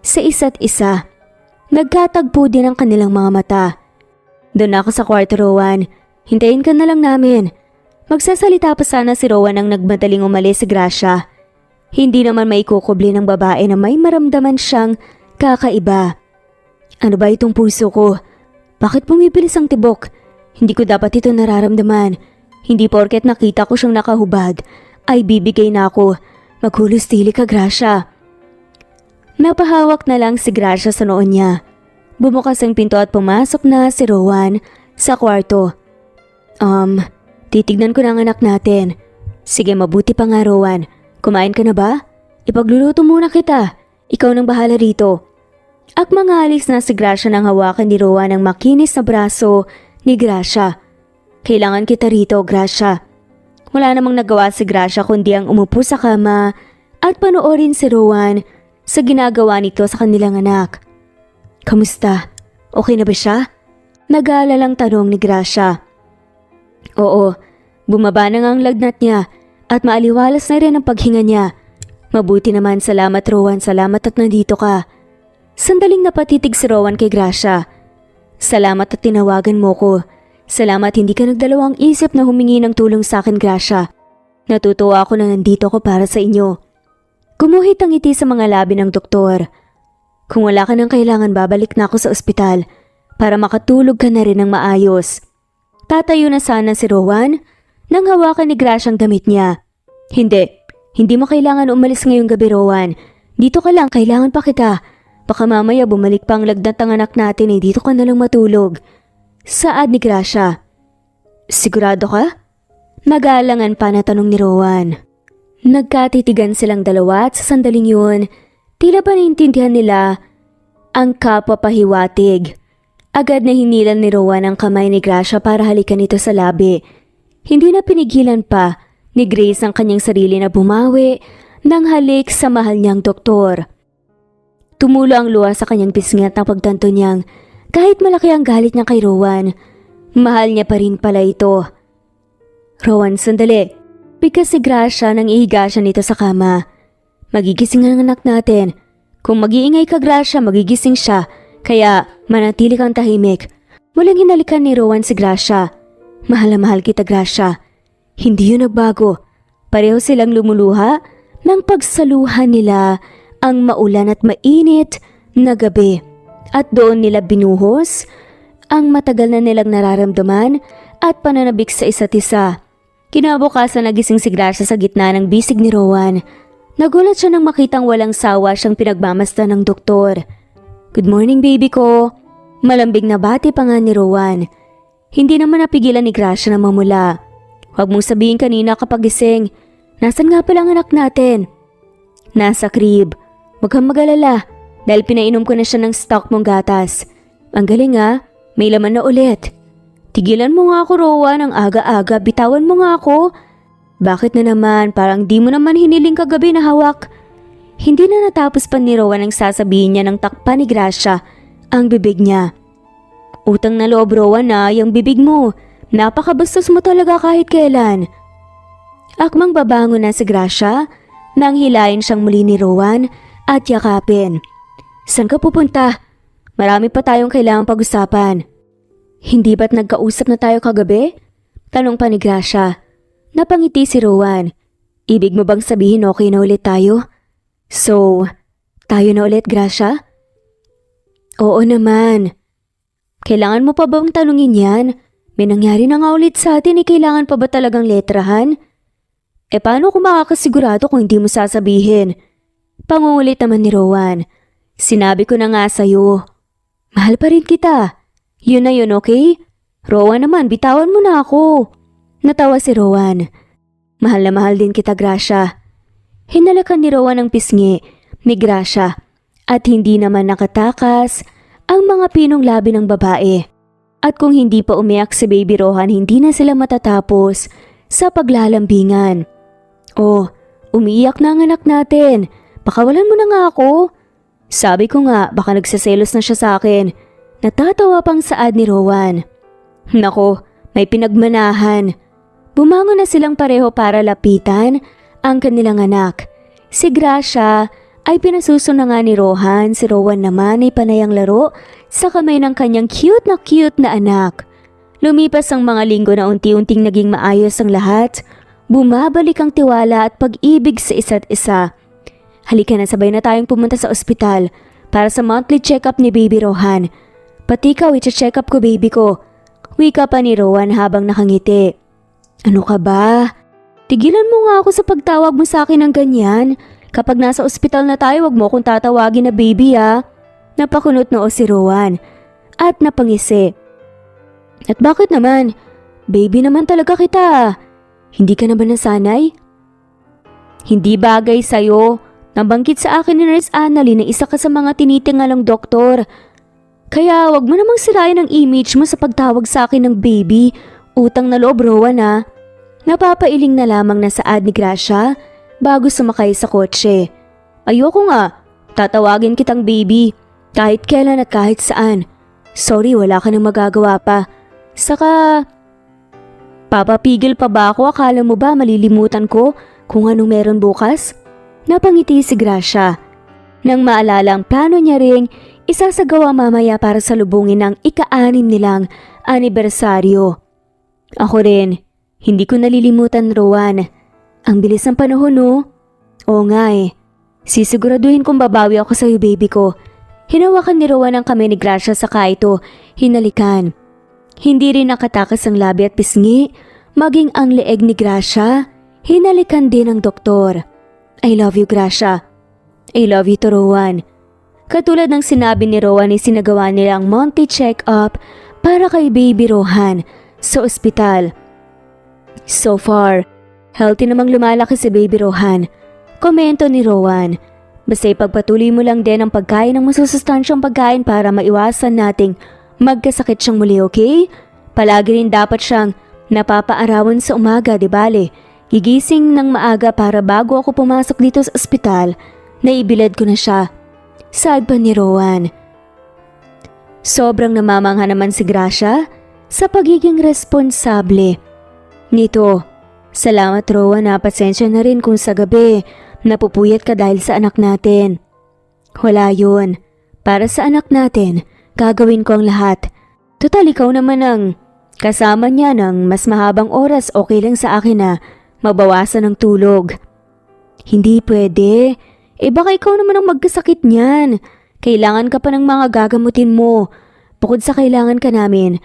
sa isa't isa. Nagkatagpo din ang kanilang mga mata. Doon ako sa kwarto, Rowan. Hintayin ka na lang namin. Magsasalita pa sana si Rowan nang nagmadaling umalis si Gracia. Hindi naman maikukubli ng babae na may maramdaman siyang kakaiba. Ano ba itong puso ko? Bakit bumibilis ang tibok? Hindi ko dapat ito nararamdaman. Hindi porket nakita ko siyang nakahubad ay bibigay na ako. Maghulos tili ka, Gracia. Napahawak na lang si Gracia sa noon niya. Bumukas ang pinto at pumasok na si Rowan sa kwarto. Titignan ko na ang anak natin. Sige, mabuti pa nga, Rowan. Kumain ka na ba? Ipagluluto muna kita. Ikaw nang bahala rito. Mangalis na si Gracia nang hawakan ni Rowan ang makinis na braso ni Gracia. Kailangan kita rito, Gracia. Wala namang nagawa si Gracia kundi ang umupo sa kama at panoorin si Rowan sa ginagawa nito sa kanilang anak. Kamusta? Okay na ba siya? Nag-aalalang tanong ni Gracia. Oo, bumaba na nga ang lagnat niya at maaliwalas na rin ang paghinga niya. Mabuti naman, salamat Rowan, salamat at nandito ka. Sandaling napatitig si Rowan kay Gracia. Salamat at tinawagan mo ko. Salamat hindi ka nagdalawang isip na humingi ng tulong sa akin, Gracia. Natutuwa ako na nandito ko para sa inyo. Gumuhit ang ngiti sa mga labi ng doktor. Kung wala ka nang kailangan, babalik na ako sa ospital para makatulog ka na rin ng maayos. Tatayo na sana si Rowan nang hawakan ni Gracia ang damit niya. Hindi mo kailangan umalis ngayong gabi, Rowan. Dito ka lang, kailangan pa kita. Baka mamaya bumalik pa ang lagnat ng anak natin dito ka na lang matulog. Saad ni Gracia. Sigurado ka? Nag-aalangan pa na tanong ni Rowan. Nagkatitigan silang dalawa at sa sandaling yun, tila pa naintindihan nila ang kapwa-pahiwatig. Agad na hinilan ni Rowan ang kamay ni Gracia para halikan ito sa labi. Hindi na pinigilan pa ni Grace ang kanyang sarili na bumawi ng halik sa mahal niyang doktor. Tumulo ang luha sa kanyang pisngi at pagtanto niyang kahit malaki ang galit niya kay Rowan, mahal niya pa rin pala ito. Rowan, sandali. Bigkas si Gracia nang ihiga siya nito sa kama. Magigising ang anak natin. Kung mag-iingay ka, Gracia, magigising siya. Kaya manatili kang tahimik. Walang hinalikan ni Rowan si Gracia. Mahal na mahal kita, Gracia. Hindi yun nagbago. Pareho silang lumuluha nang pagsaluhan nila ang maulan at mainit na gabi. At doon nila binuhos ang matagal na nilang nararamdaman at pananabik sa isa't isa. Kinabukasan nagising si Gracia sa gitna ng bisig ni Rowan. Nagulat siya nang makitang walang sawa siyang pinagmamasdan ng doktor. Good morning, baby ko. Malambing na bati pa nga ni Rowan. Hindi naman napigilan ni Gracia na mamula. Huwag mong sabihin kanina kapag gising. Nasaan nga pala ang anak natin? Nasa crib. Huwag kang mag-alala dahil pinainom ko na siya ng stock mong gatas. Ang galing ha, may laman na ulit. Tigilan mo nga ako, Rowan, ang aga-aga. Bitawan mo nga ako. Bakit na naman? Parang di mo naman hiniling kagabi na hawak. Hindi na natapos pa ni Rowan ang sasabihin niya ng takpan ni Gracia ang bibig niya. Utang na loob, Rowan, na yung bibig mo. Napakabastos mo talaga kahit kailan. Akmang babangon na si Gracia nang hilahin siyang muli ni Rowan at yakapin. Saan ka pupunta? Marami pa tayong kailangang pag-usapan. Hindi ba't nagkausap na tayo kagabi? Tanong pa ni Gracia. Napangiti si Rowan. Ibig mo bang sabihin okay na ulit tayo? So, tayo na ulit, Gracia? Oo naman. Kailangan mo pa bang tanungin yan? May nangyari na nga ulit sa atin, kailangan pa ba talagang letrahan? Paano kung makakasigurado kung hindi mo sasabihin? Pangungulit naman ni Rowan. Sinabi ko na nga sa'yo. Mahal pa rin kita. Yun na yun, okay? Rowan naman, bitawan mo na ako. Natawa si Rowan. Mahal na mahal din kita, Gracia. Hinalakan ni Rowan ang pisngi ni Gracia at hindi naman nakatakas ang mga pinong labi ng babae. At kung hindi pa umiyak si Baby Rohan, hindi na sila matatapos sa paglalambingan. Oh, umiiyak na ang anak natin. Pakawalan mo na nga ako. Sabi ko nga, baka nagsaselos na siya sa akin. Natatawa pang saad ni Rowan. Nako, may pinagmanahan. Bumangon na silang pareho para lapitan ang kanilang anak. Si Gracia ay pinasuso na nga ni Rohan, si Rowan naman ay panayang laro sa kamay ng kanyang cute na anak. Lumipas ang mga linggo na unti-unting naging maayos ang lahat. Bumabalik ang tiwala at pag-ibig sa isa't isa. Halika na, sabay na tayong pumunta sa ospital para sa monthly check-up ni Baby Rohan. Pati ikaw, i-check up ko baby ko. Wika pa ni Rowan habang nakangiti. Ano ka ba? Tigilan mo nga ako sa pagtawag mo sa akin ng ganyan. Kapag nasa ospital na tayo, wag mo akong tatawagin na baby ha. Napakunot noo si Rowan at napangisi. At bakit naman? Baby naman talaga kita. Hindi ka na ba nasanay? Hindi bagay sa'yo. Nabanggit sa akin ni Nurse Annalyn na isa ka sa mga tinitingalang doktor. Kaya wag mo namang sirain ang image mo sa pagtawag sa akin ng baby. Utang na loob, Rowan ha. Napapailing na lamang na saad ni Gracia bago sumakay sa kotse. Ayoko nga, tatawagin kitang baby, kahit kailan at kahit saan. Sorry, wala ka nang magagawa pa. Saka, papapigil pa ba ako? Akala mo ba malilimutan ko kung anong meron bukas? Napangiti si Gracia. Nang maalala ang plano niya ring isasagawa mamaya para salubungin ang ika-6 nilang anibersaryo. Ako rin, hindi ko nalilimutan, Rowan. Ang bilis ng panahon, no? Oo nga eh. Sisiguraduhin kong babawi ako sa'yo, baby ko. Hinawakan ni Rowan ang kamay ni Gracia saka ito hinalikan. Hindi rin nakatakas ang labi at pisngi, maging ang leeg ni Gracia. Hinalikan din ng doktor. I love you, Gracia. I love you to, Rowan. Katulad ng sinabi ni Rowan, isinagawa nila ang monthly check-up para kay Baby Rohan sa ospital. So far, healthy namang lumalaki si Baby Rohan. Komento ni Rowan. Basta ipagpatuloy mo lang din ang pagkain ng masusustansyang pagkain para maiwasan nating magkasakit siyang muli, okay? Palagi rin dapat siyang napapaarawan sa umaga, di bale? Gigising ng maaga para bago ako pumasok dito sa ospital, naibilad ko na siya. Saad pa ni Rowan. Sobrang namamangha naman si Gracia sa pagiging responsable nito. Salamat, Rowan, na pasensya na rin kung sa gabi napupuyat ka dahil sa anak natin. Wala yun. Para sa anak natin, gagawin ko ang lahat. Total, ikaw naman ang kasama niya ng mas mahabang oras, okay lang sa akin na mabawasan ng tulog. Hindi pwede. Baka ikaw naman ang magkasakit niyan. Kailangan ka pa ng mga gagamutin mo. Bukod sa kailangan ka namin,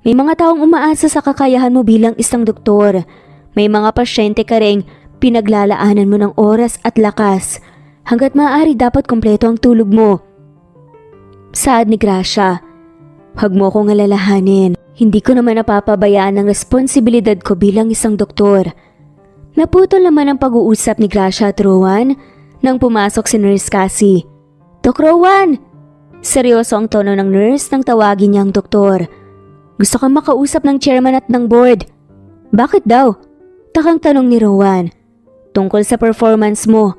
may mga taong umaasa sa kakayahan mo bilang isang doktor. May mga pasyente ka ring pinaglalaanan mo ng oras at lakas. Hanggat maaari dapat kompleto ang tulog mo. Saad ni Gracia. Huwag mo kong alalahanin. Hindi ko naman napapabayaan ang responsibilidad ko bilang isang doktor. Naputol naman ang pag-uusap ni Gracia at Rowan nang pumasok si Nurse Cassie. Doc Rowan! Seryoso ang tono ng nurse nang tawagin niya ang doktor. Gusto kang makausap ng chairman at ng board. Bakit daw? Takang tanong ni Rowan. Tungkol sa performance mo.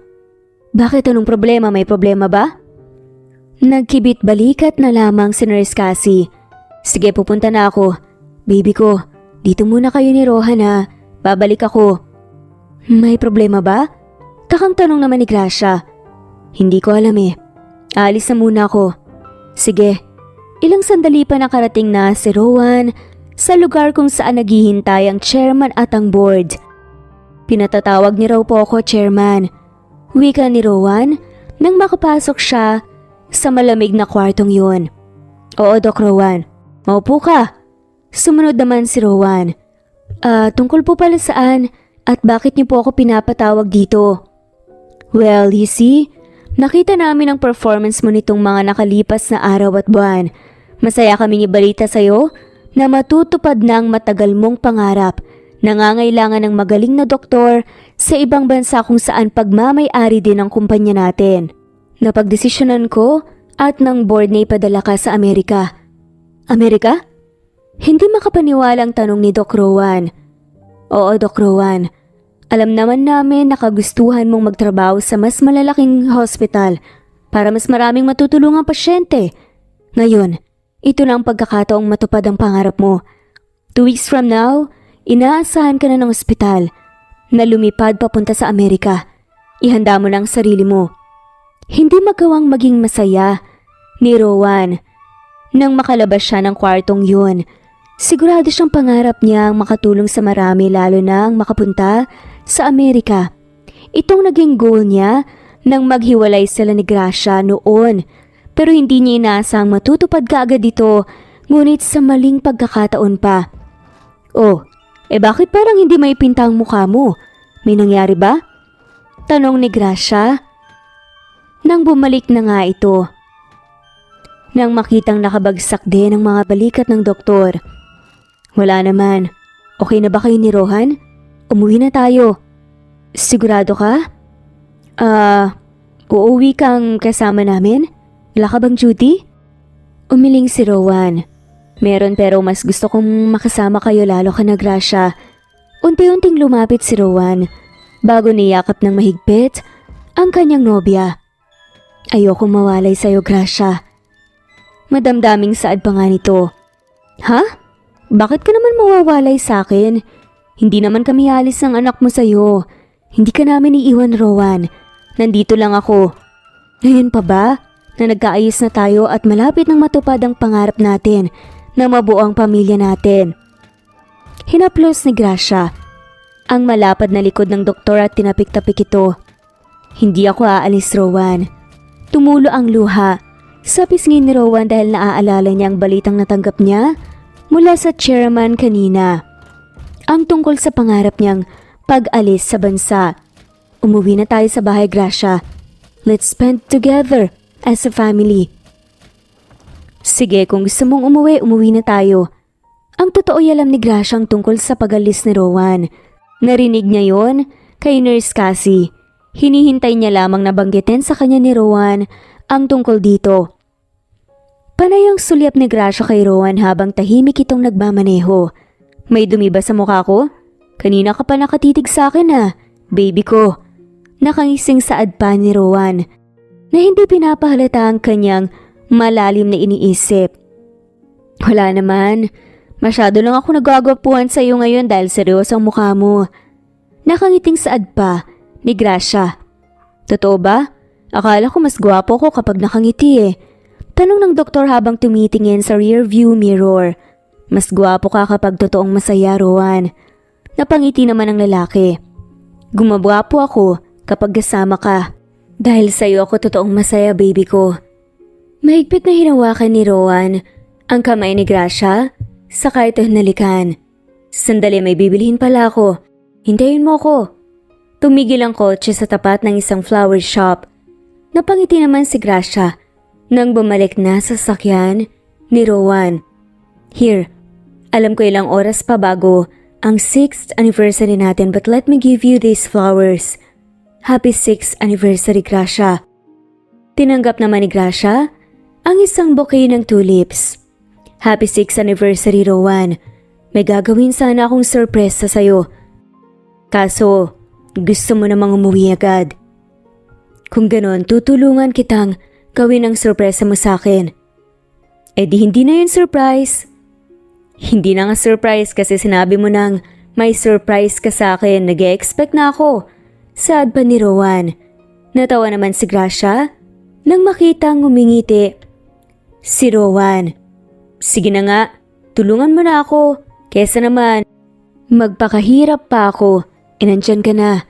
Bakit, anong problema? May problema ba? Nagkibit balikat na lamang si Nurse Cassie. Sige, pupunta na ako. Baby ko, dito muna kayo ni Rohan ha. Babalik ako. May problema ba? Takang tanong naman ni Gracia. Hindi ko alam eh. Aalis na muna ako. Sige. Ilang sandali pa nakarating na si Rowan sa lugar kung saan naghihintay ang chairman at ang board. Pinatatawag niya raw po ako, chairman. Wika ni Rowan nang makapasok siya sa malamig na kwartong yun. Oo, Doc Rowan. Maupo ka. Sumunod naman si Rowan. Tungkol po pala saan at bakit niyo po ako pinapatawag dito? Well, you see, nakita namin ang performance mo nitong mga nakalipas na araw at buwan. Masaya kaming ibalita sa'yo na matutupad na ang matagal mong pangarap. Nangangailangan ng magaling na doktor sa ibang bansa kung saan pagmamay-ari din ang kumpanya natin. Napagdesisyonan ko at ng board na ipadala ka sa Amerika. Amerika? Hindi makapaniwala ang tanong ni Doc Rowan. Oo, Doc Rowan. Alam naman namin na kagustuhan mong magtrabaho sa mas malalaking hospital para mas maraming matutulungang pasyente. Ngayon, ito na ang pagkakataong matupad ang pangarap mo. 2 weeks from now, inaasahan ka na ng ospital na lumipad papunta sa Amerika. Ihanda mo na ang sarili mo. Hindi magawang maging masaya ni Rowan nang makalabas siya ng kwartong yun. Sigurado siyang pangarap niya ang makatulong sa marami, lalo na ang makapunta sa Amerika. Itong naging goal niya nang maghiwalay sila ni Gracia noon. Pero hindi niya inaasang matutupad kaagad ito, ngunit sa maling pagkakataon pa. Oh, bakit parang hindi may pinta ang mukha mo? May nangyari ba? Tanong ni Gracia. Nang bumalik na nga ito. Nang makitang nakabagsak din ang mga balikat ng doktor. Wala naman. Okay na ba kayo ni Rohan? Umuwi na tayo. Sigurado ka? Uuwi kang kasama namin? Wala ka bang duty? Umiling si Rowan. Meron, pero mas gusto kong makasama kayo, lalo ka na, Gracia. Unti-unting lumapit si Rowan bago niyakap ng mahigpit ang kanyang nobya. Ayokong mawalay sa'yo, Gracia. Madamdaming saad pa nga nito. Ha? Bakit ka naman mawawalay sa akin? Hindi naman kami alis ng anak mo sa'yo. Hindi ka namin iiwan, Rowan. Nandito lang ako. Ngayon pa ba na nagkaayos na tayo at malapit nang matupad ang pangarap natin na mabuo ang pamilya natin? Hinaplos ni Gracia ang malapad na likod ng doktor at tinapik-tapik ito. Hindi ako aalis, Rowan. Tumulo ang luha sa pisngi ni Rowan dahil naaalala niya ang balitang natanggap niya mula sa chairman kanina. Ang tungkol sa pangarap niyang pag-alis sa bansa. Umuwi na tayo sa bahay, Gracia. Let's spend together as a family. Sige, kung gusto mong umuwi na tayo. Ang totoo alam ni Gracia ang tungkol sa pag-alis ni Rowan. Narinig niya yon kay Nurse Cassie. Hinihintay niya lamang na banggitin sa kanya ni Rowan ang tungkol dito. Panay ang sulyap ni Gracia kay Rowan habang tahimik itong nagmamaneho. May dumi ba sa mukha ko? Kanina ka pa nakatitig sa akin baby ko. Nakangising saad pa ni Rowan na hindi pinapahalata ang kanyang malalim na iniisip. Wala naman. Masyado lang ako nagwagwapuhan sa iyo ngayon dahil seryoso ang mukha mo. Nakangiting saad pa ni Gracia. Totoo ba? Akala ko mas gwapo ko kapag nakangiti Tanong ng doktor habang tumitingin sa rear view mirror. Mas gwapo ka kapag totoong masaya, Rowan. Napangiti naman ang lalaki. Gumagwapo ako kapag kasama ka. Dahil sa'yo ako totoong masaya, baby ko. Mahigpit na hinawakan ni Rowan ang kamay ni Gracia, saka ito hinalikan. Sandali, may bibilihin pala ako. Hintayin mo ko. Tumigil ang kotse sa tapat ng isang flower shop. Napangiti naman si Gracia nang bumalik na sa sasakyan ni Rowan. Here, alam ko ilang oras pa bago ang 6th anniversary natin, but let me give you these flowers. Happy 6th anniversary, Gracia. Tinanggap naman ni Gracia ang isang bouquet ng tulips. Happy 6th anniversary, Rowan. May gagawin sana akong sorpresa sa'yo. Kaso, gusto mo namang umuwi agad. Kung ganon, tutulungan kitang gawin ang sorpresa mo sa akin. Eh di hindi na yun surprise. Hindi na nga surprise kasi sinabi mo nang may surprise ka sa akin. Nag-e-expect na ako. Saad pa ni Rowan. Natawa naman si Gracia nang makitang ngumingiti si Rowan. Sige na nga, tulungan mo na ako. Kesa naman, magpakahirap pa ako. Nandyan ka na.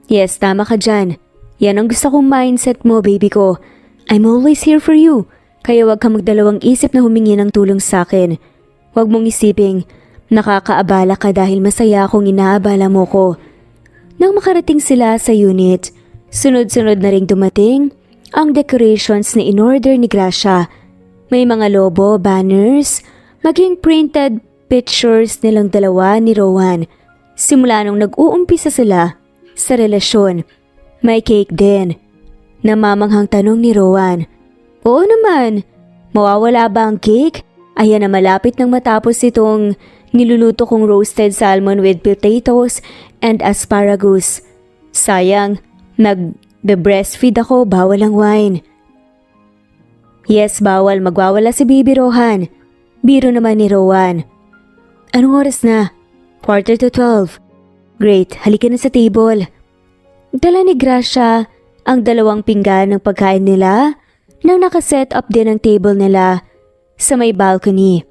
Yes, tama ka dyan. Yan ang gusto kong mindset mo, baby ko. I'm always here for you. Kaya wag kang magdalawang isip na humingi ng tulong sa akin. Huwag mong isiping nakakaabala ka dahil masaya akong inaabala mo ko. Nang makarating sila sa unit, sunod-sunod na ring dumating ang decorations na in-order ni Gracia. May mga lobo, banners, maging printed pictures nilang dalawa ni Rowan. Simula nung nag-uumpisa sila sa relasyon, may cake din. Namamanghang tanong ni Rowan. Oo naman, mawawala ba ang cake? Ayan na malapit nang matapos itong niluluto kong roasted salmon with potatoes and asparagus. Sayang, nag-breastfeed ako, bawal ang wine. Yes, bawal, magwawala si Baby Rohan. Biro naman ni Rowan. Anong oras na? 11:45. Great, halika na sa table. Dala ni Gracia ang 2 pinggan ng pagkain nila nang nakaset up din ang table nila sa may balcony.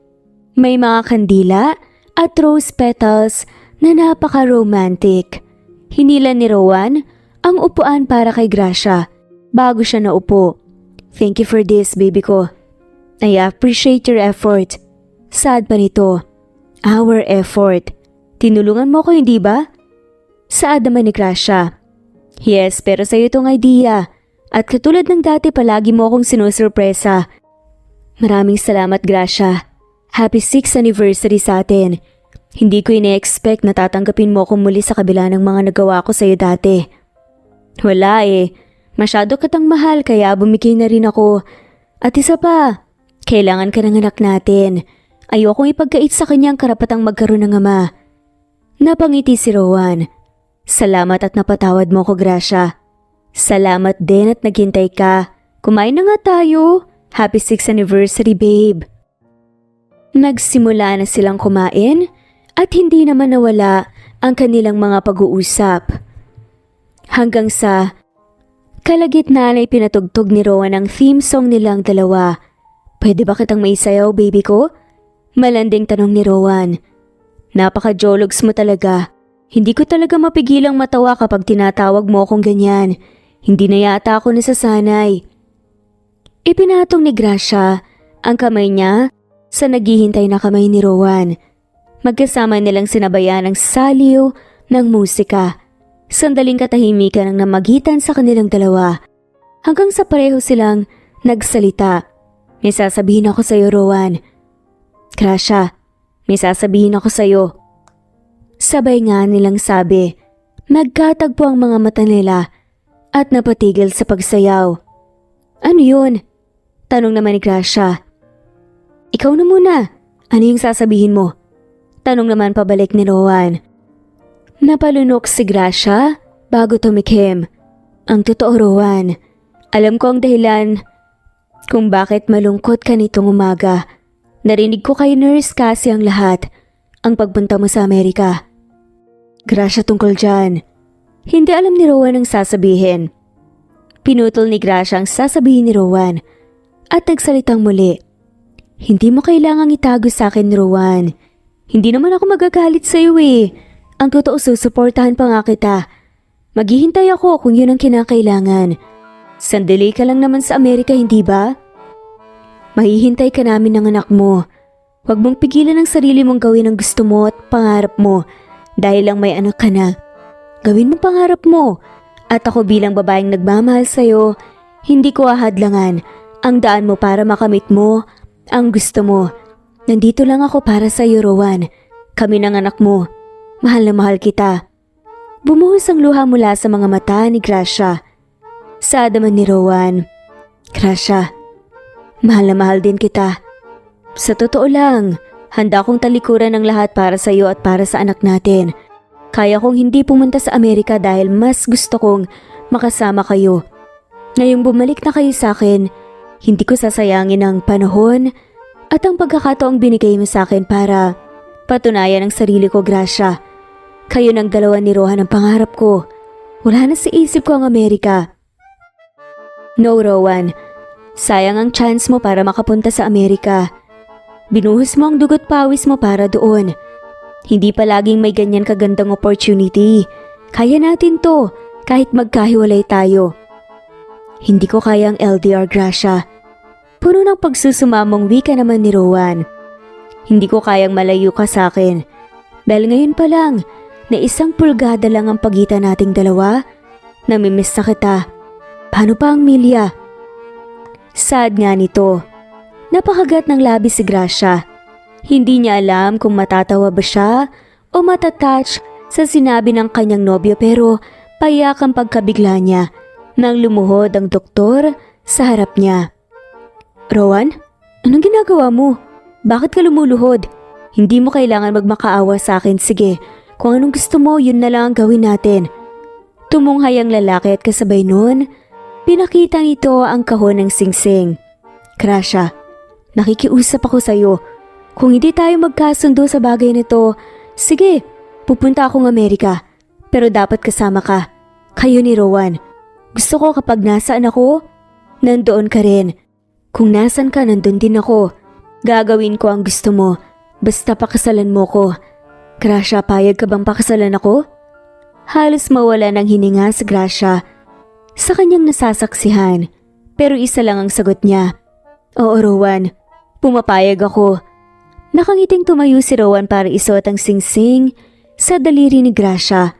May mga kandila at rose petals na napaka-romantic. Hinila ni Rowan ang upuan para kay Gracia bago siya naupo. Thank you for this, baby ko. I appreciate your effort. Saad pa nito. Our effort. Tinulungan mo ko, hindi ba? Saad naman ni Gracia. Yes, pero sa'yo itong idea. At katulad ng dati, palagi mo akong sinusurpresa. Maraming salamat, Gracia. Happy 6th anniversary sa atin. Hindi ko ine-expect na tatanggapin mo akong muli sa kabila ng mga nagawa ko sa'yo dati. Wala eh. Masyado kitang mahal kaya bumigay na rin ako. At isa pa, kailangan ka ng anak natin. Ayokong ipagkait sa kanyang karapatang magkaroon ng ama. Napangiti si Rowan. Salamat at napatawad mo ko, Gracia. Salamat din at naghintay ka. Kumain na nga tayo. Happy 6th anniversary, babe. Nagsimula na silang kumain at hindi naman nawala ang kanilang mga pag-uusap. Hanggang sa kalagitnaan ay pinatugtog ni Rowan ang theme song nilang dalawa. Pwede ba kitang maisayaw, baby ko? Malanding tanong ni Rowan. Napaka-jologs mo talaga. Hindi ko talaga mapigilang matawa kapag tinatawag mo akong ganyan. Hindi na yata ako nasasanay. Ipinatong ni Gracia ang kamay niya sa naghihintay na kamay ni Rowan. Magkasama nilang sinabayan ang saliw ng musika. Sandaling katahimikan ang namagitan sa kanilang dalawa. Hanggang sa pareho silang nagsalita. May sasabihin ako sa iyo, Rowan. Gracia, may sasabihin ako sa iyo. Sabay nga nilang sabi. Nagkatagpo ang mga mata nila at napatigil sa pagsayaw. Ano yun? Tanong naman ni Gracia. Ikaw na muna. Ano yung sasabihin mo? Tanong naman pabalik ni Rowan. Napalunok si Gracia bago tumikim. Ang totoo, Rowan. Alam ko ang dahilan kung bakit malungkot ka nitong umaga. Narinig ko kay Nurse kasi ang lahat. Ang pagpunta mo sa Amerika. Gracia, tungkol dyan. Hindi alam ni Rowan ang sasabihin. Pinutol ni Gracia ang sasabihin ni Rowan at nagsalitang muli. Hindi mo kailangang itago sa akin, Rowan. Hindi naman ako magagalit sa iyo eh. Ang totoo, susuportahan pa nga kita. Maghihintay ako kung yun ang kinakailangan. Sandali ka lang naman sa Amerika, hindi ba? Mahihintay ka namin ng anak mo. Huwag mong pigilan ang sarili mong gawin ang gusto mo at pangarap mo dahil lang may anak ka na. Gawin mo pangarap mo. At ako bilang babaeng nagmamahal sa'yo, hindi ko ahadlangan ang daan mo para makamit mo Ang gusto mo. Nandito lang ako para sa iyo, Rowan. Kami ng anak mo. Mahal na mahal kita. Bumuhos ang luha mula sa mga mata ni Gracia. Sa adaman ni Rowan, Gracia, mahal na mahal din kita. Sa totoo lang, handa kong talikuran ng lahat para sa iyo at para sa anak natin. Kaya kong hindi pumunta sa Amerika dahil mas gusto kong makasama kayo. Ngayong bumalik na kayo sa akin, hindi ko sasayangin ang panahon at ang pagkakataong binigay mo sa akin para patunayan ang sarili ko, Gracia. Kayo ng dalawa ni Rowan ang pangarap ko. Wala na sa isip ko ang Amerika. No, Rowan. Sayang ang chance mo para makapunta sa Amerika. Binuhos mo ang dugot pawis mo para doon. Hindi palaging may ganyan kagandang opportunity. Kaya natin to, kahit magkahiwalay tayo. Hindi ko kaya ang LDR, Gracia. Puno ng pagsusumamong wika naman ni Rowan. Hindi ko kayang malayo ka sa akin. Dahil ngayon pa lang, na 1 pulgada lang ang pagitan nating dalawa, namimiss na kita. Paano pa ang Milya? Sad nga nito. Napakagat ng labi si Gracia. Hindi niya alam kung matatawa ba siya o matatouch sa sinabi ng kanyang nobyo pero payak ang pagkabigla niya nang lumuhod ang doktor sa harap niya. Rowan, anong ginagawa mo? Bakit ka lumuluhod? Hindi mo kailangan magmakaawa sa akin, sige. Kung anong gusto mo, yun na lang ang gawin natin. Tumunghay ang lalaki at kasabay nun, pinakita nito ang kahon ng singsing. Gracia, nakikiusap ako sa'yo. Kung hindi tayo magkasundo sa bagay nito, sige, pupunta akong Amerika. Pero dapat kasama ka. Kayo ni Rowan. Gusto ko kapag nasaan ako, nandoon ka rin. Kung nasan ka, nandun din ako. Gagawin ko ang gusto mo. Basta pakasalan mo ko. Gracia, payag ka bang pakasalan ako? Halos mawala ng hininga si Gracia sa kanyang nasasaksihan. Pero isa lang ang sagot niya. Oo, Rowan. Pumapayag ako. Nakangiting tumayo si Rowan para isuot ang singsing sa daliri ni Gracia.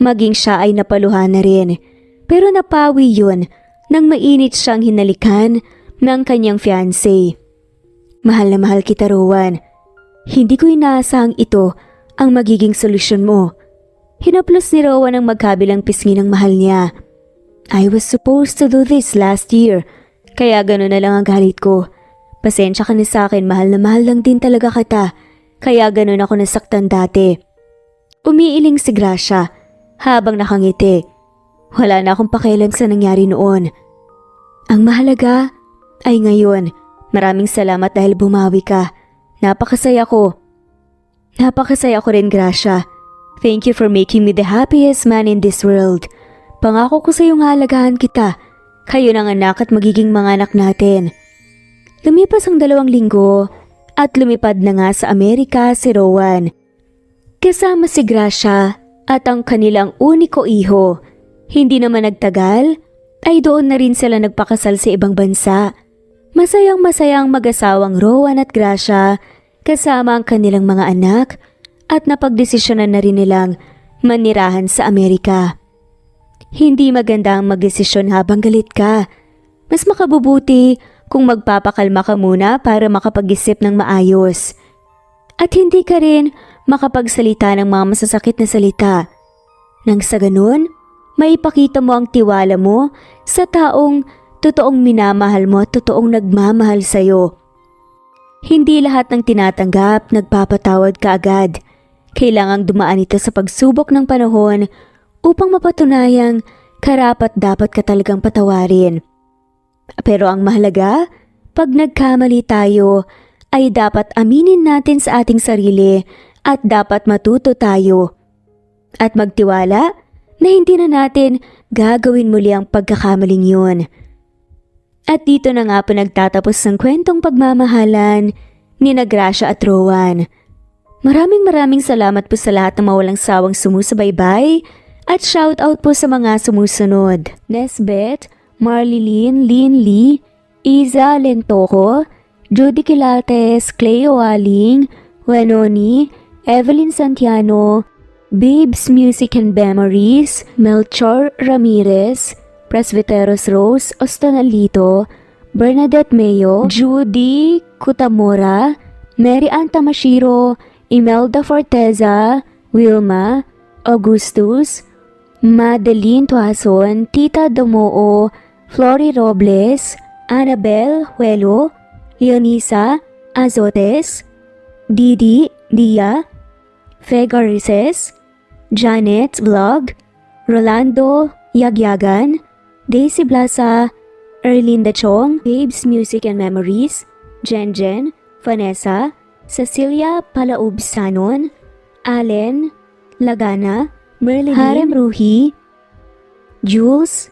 Maging siya ay napaluhan na rin. Pero napawi yun nang mainit siyang hinalikan ng kanyang fiancé. Mahal na mahal kita, Rowan. Hindi ko inaasahang ito ang magiging solusyon mo. Hinaplos ni Rowan ang magkabilang pisngi ng mahal niya. I was supposed to do this last year, kaya gano'n na lang ang galit ko. Pasensya ka na sa akin, mahal na mahal lang din talaga kita, kaya gano'n ako nasaktan dati. Umiiling si Gracia habang nakangiti. Wala na akong pakialam sa nangyari noon. Ang mahalaga ay ngayon. Maraming salamat dahil bumawi ka. Napakasaya ko. Napakasaya ko rin, Gracia. Thank you for making me the happiest man in this world. Pangako ko sa iyong halagahan kita. Kayo ng anak at magiging mga anak natin. Lumipas ang 2 linggo at lumipad na nga sa Amerika si Rowan. Kasama si Gracia at ang kanilang uniko iho. Hindi naman nagtagal ay doon na rin sila nagpakasal sa ibang bansa. Masayang-masayang mag-asawang Rowan at Gracia kasama ang kanilang mga anak at napagdesisyonan na rin nilang manirahan sa Amerika. Hindi maganda ang magdesisyon habang galit ka. Mas makabubuti kung magpapakalma ka muna para makapag-isip ng maayos. At hindi ka rin makapagsalita ng mga masasakit na salita. Nang sa ganun, maipakita mo ang tiwala mo sa taong totoong minamahal mo at totoong nagmamahal sa'yo. Hindi lahat ng tinatanggap nagpapatawad ka agad. Kailangang dumaan ito sa pagsubok ng panahon upang mapatunayang karapat-dapat ka talagang patawarin. Pero ang mahalaga, pag nagkamali tayo, ay dapat aminin natin sa ating sarili at dapat matuto tayo. At magtiwala na hindi na natin gagawin muli ang pagkakamaling yun. At dito na nga po nagtatapos ng kwentong pagmamahalan ni Gracia at Rowan. Maraming salamat po sa lahat ng mawalang sawang sumusubaybay at shoutout po sa mga sumusunod. Nesbeth, Marlilyn, Lynn Lee, Iza Lentoco, Judy Quilates, Cleo Aling, Wenoni, Evelyn Santiano, Babes Music and Memories, Melchor Ramirez, Presbyteros Rose Ostonalito, Bernadette Mayo, Judy Kutamura, Mary Ann Tamashiro, Imelda Forteza, Wilma, Augustus, Madeline Tuason, Tita Domoo, Flory Robles, Annabel Huelo, Leonisa Azotes, Didi Dia, Fega Rices, Janet's Vlog, Rolando Yagyagan, Daisy Blasa, Erlinda Chong, Babes Music and Memories, Jen, Vanessa, Cecilia Palaubsanon, Allen Lagana, Merlin, Harem Ruhi, Jules,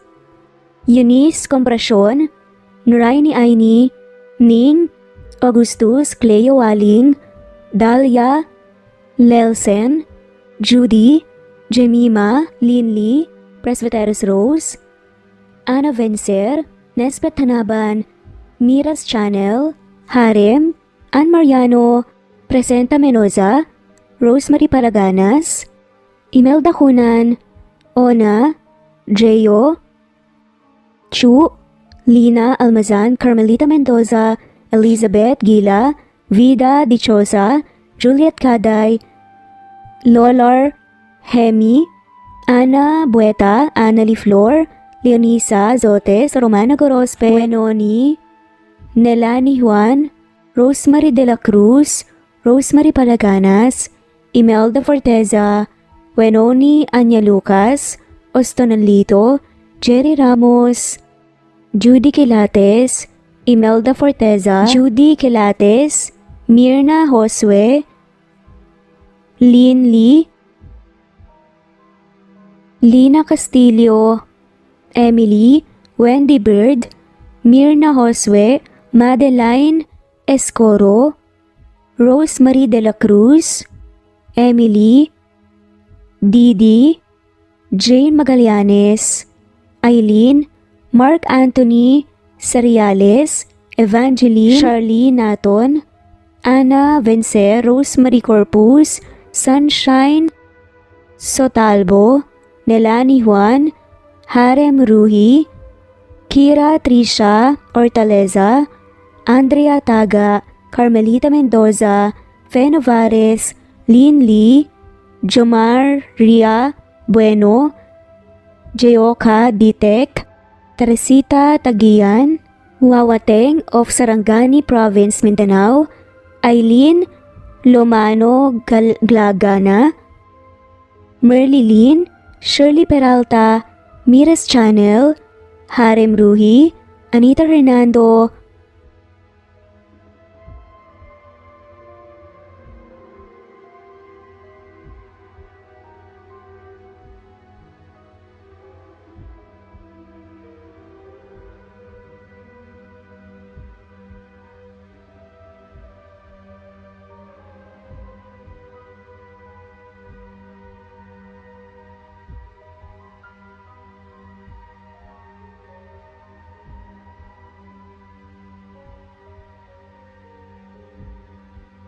Eunice Comprasyon, Nuraini Aini, Ning, Augustus Cleo Waling, Dahlia Lelsen, Judy, Jemima Linley, Presbyteros Rose, Ana Vencer, Nesbet Hanaban, Miras Channel, Harem, Ann Mariano, Presenta Menoza, Rosemary Paraganas, Imelda Kunan, Ona, Jeyo, Chu, Lina Almazan, Carmelita Mendoza, Elizabeth Gila, Vida Dichosa, Juliet Kaday, Lolar Hemi, Ana Bueta, Annalie Flor, Leonisa Zotes, Romana Gorospe, Wenoni, Nelani Juan, Rosemary de la Cruz, Rosemary Palaganas, Imelda Forteza, Wenoni Anya Lucas, Ostonalito, Jerry Ramos, Judy Quilates, Imelda Forteza, Judy Quilates, Mirna Josue, Lynn Lee, Lina Castillo, Emily, Wendy Bird, Mirna Josue, Madeline Escoro, Rosemary de la Cruz, Emily, Didi, Jane Magallanes, Eileen, Mark Anthony Seriales, Evangeline Charlene Naton, Ana Vencer, Rosemary Corpus, Sunshine Sotalbo, Nelani Juan, Harem Ruhi, Kira Trisha Ortaleza, Andrea Taga, Carmelita Mendoza, Fe Novares, Lynn Lee, Jomar Ria Bueno, Jeoka Ditek, Teresita Tagian, Wawateng of Sarangani Province, Mindanao, Eileen Lomano Glagana, Merlilyn, Shirley Peralta, Miras Channel, Harem Ruhi, Anita Hernando,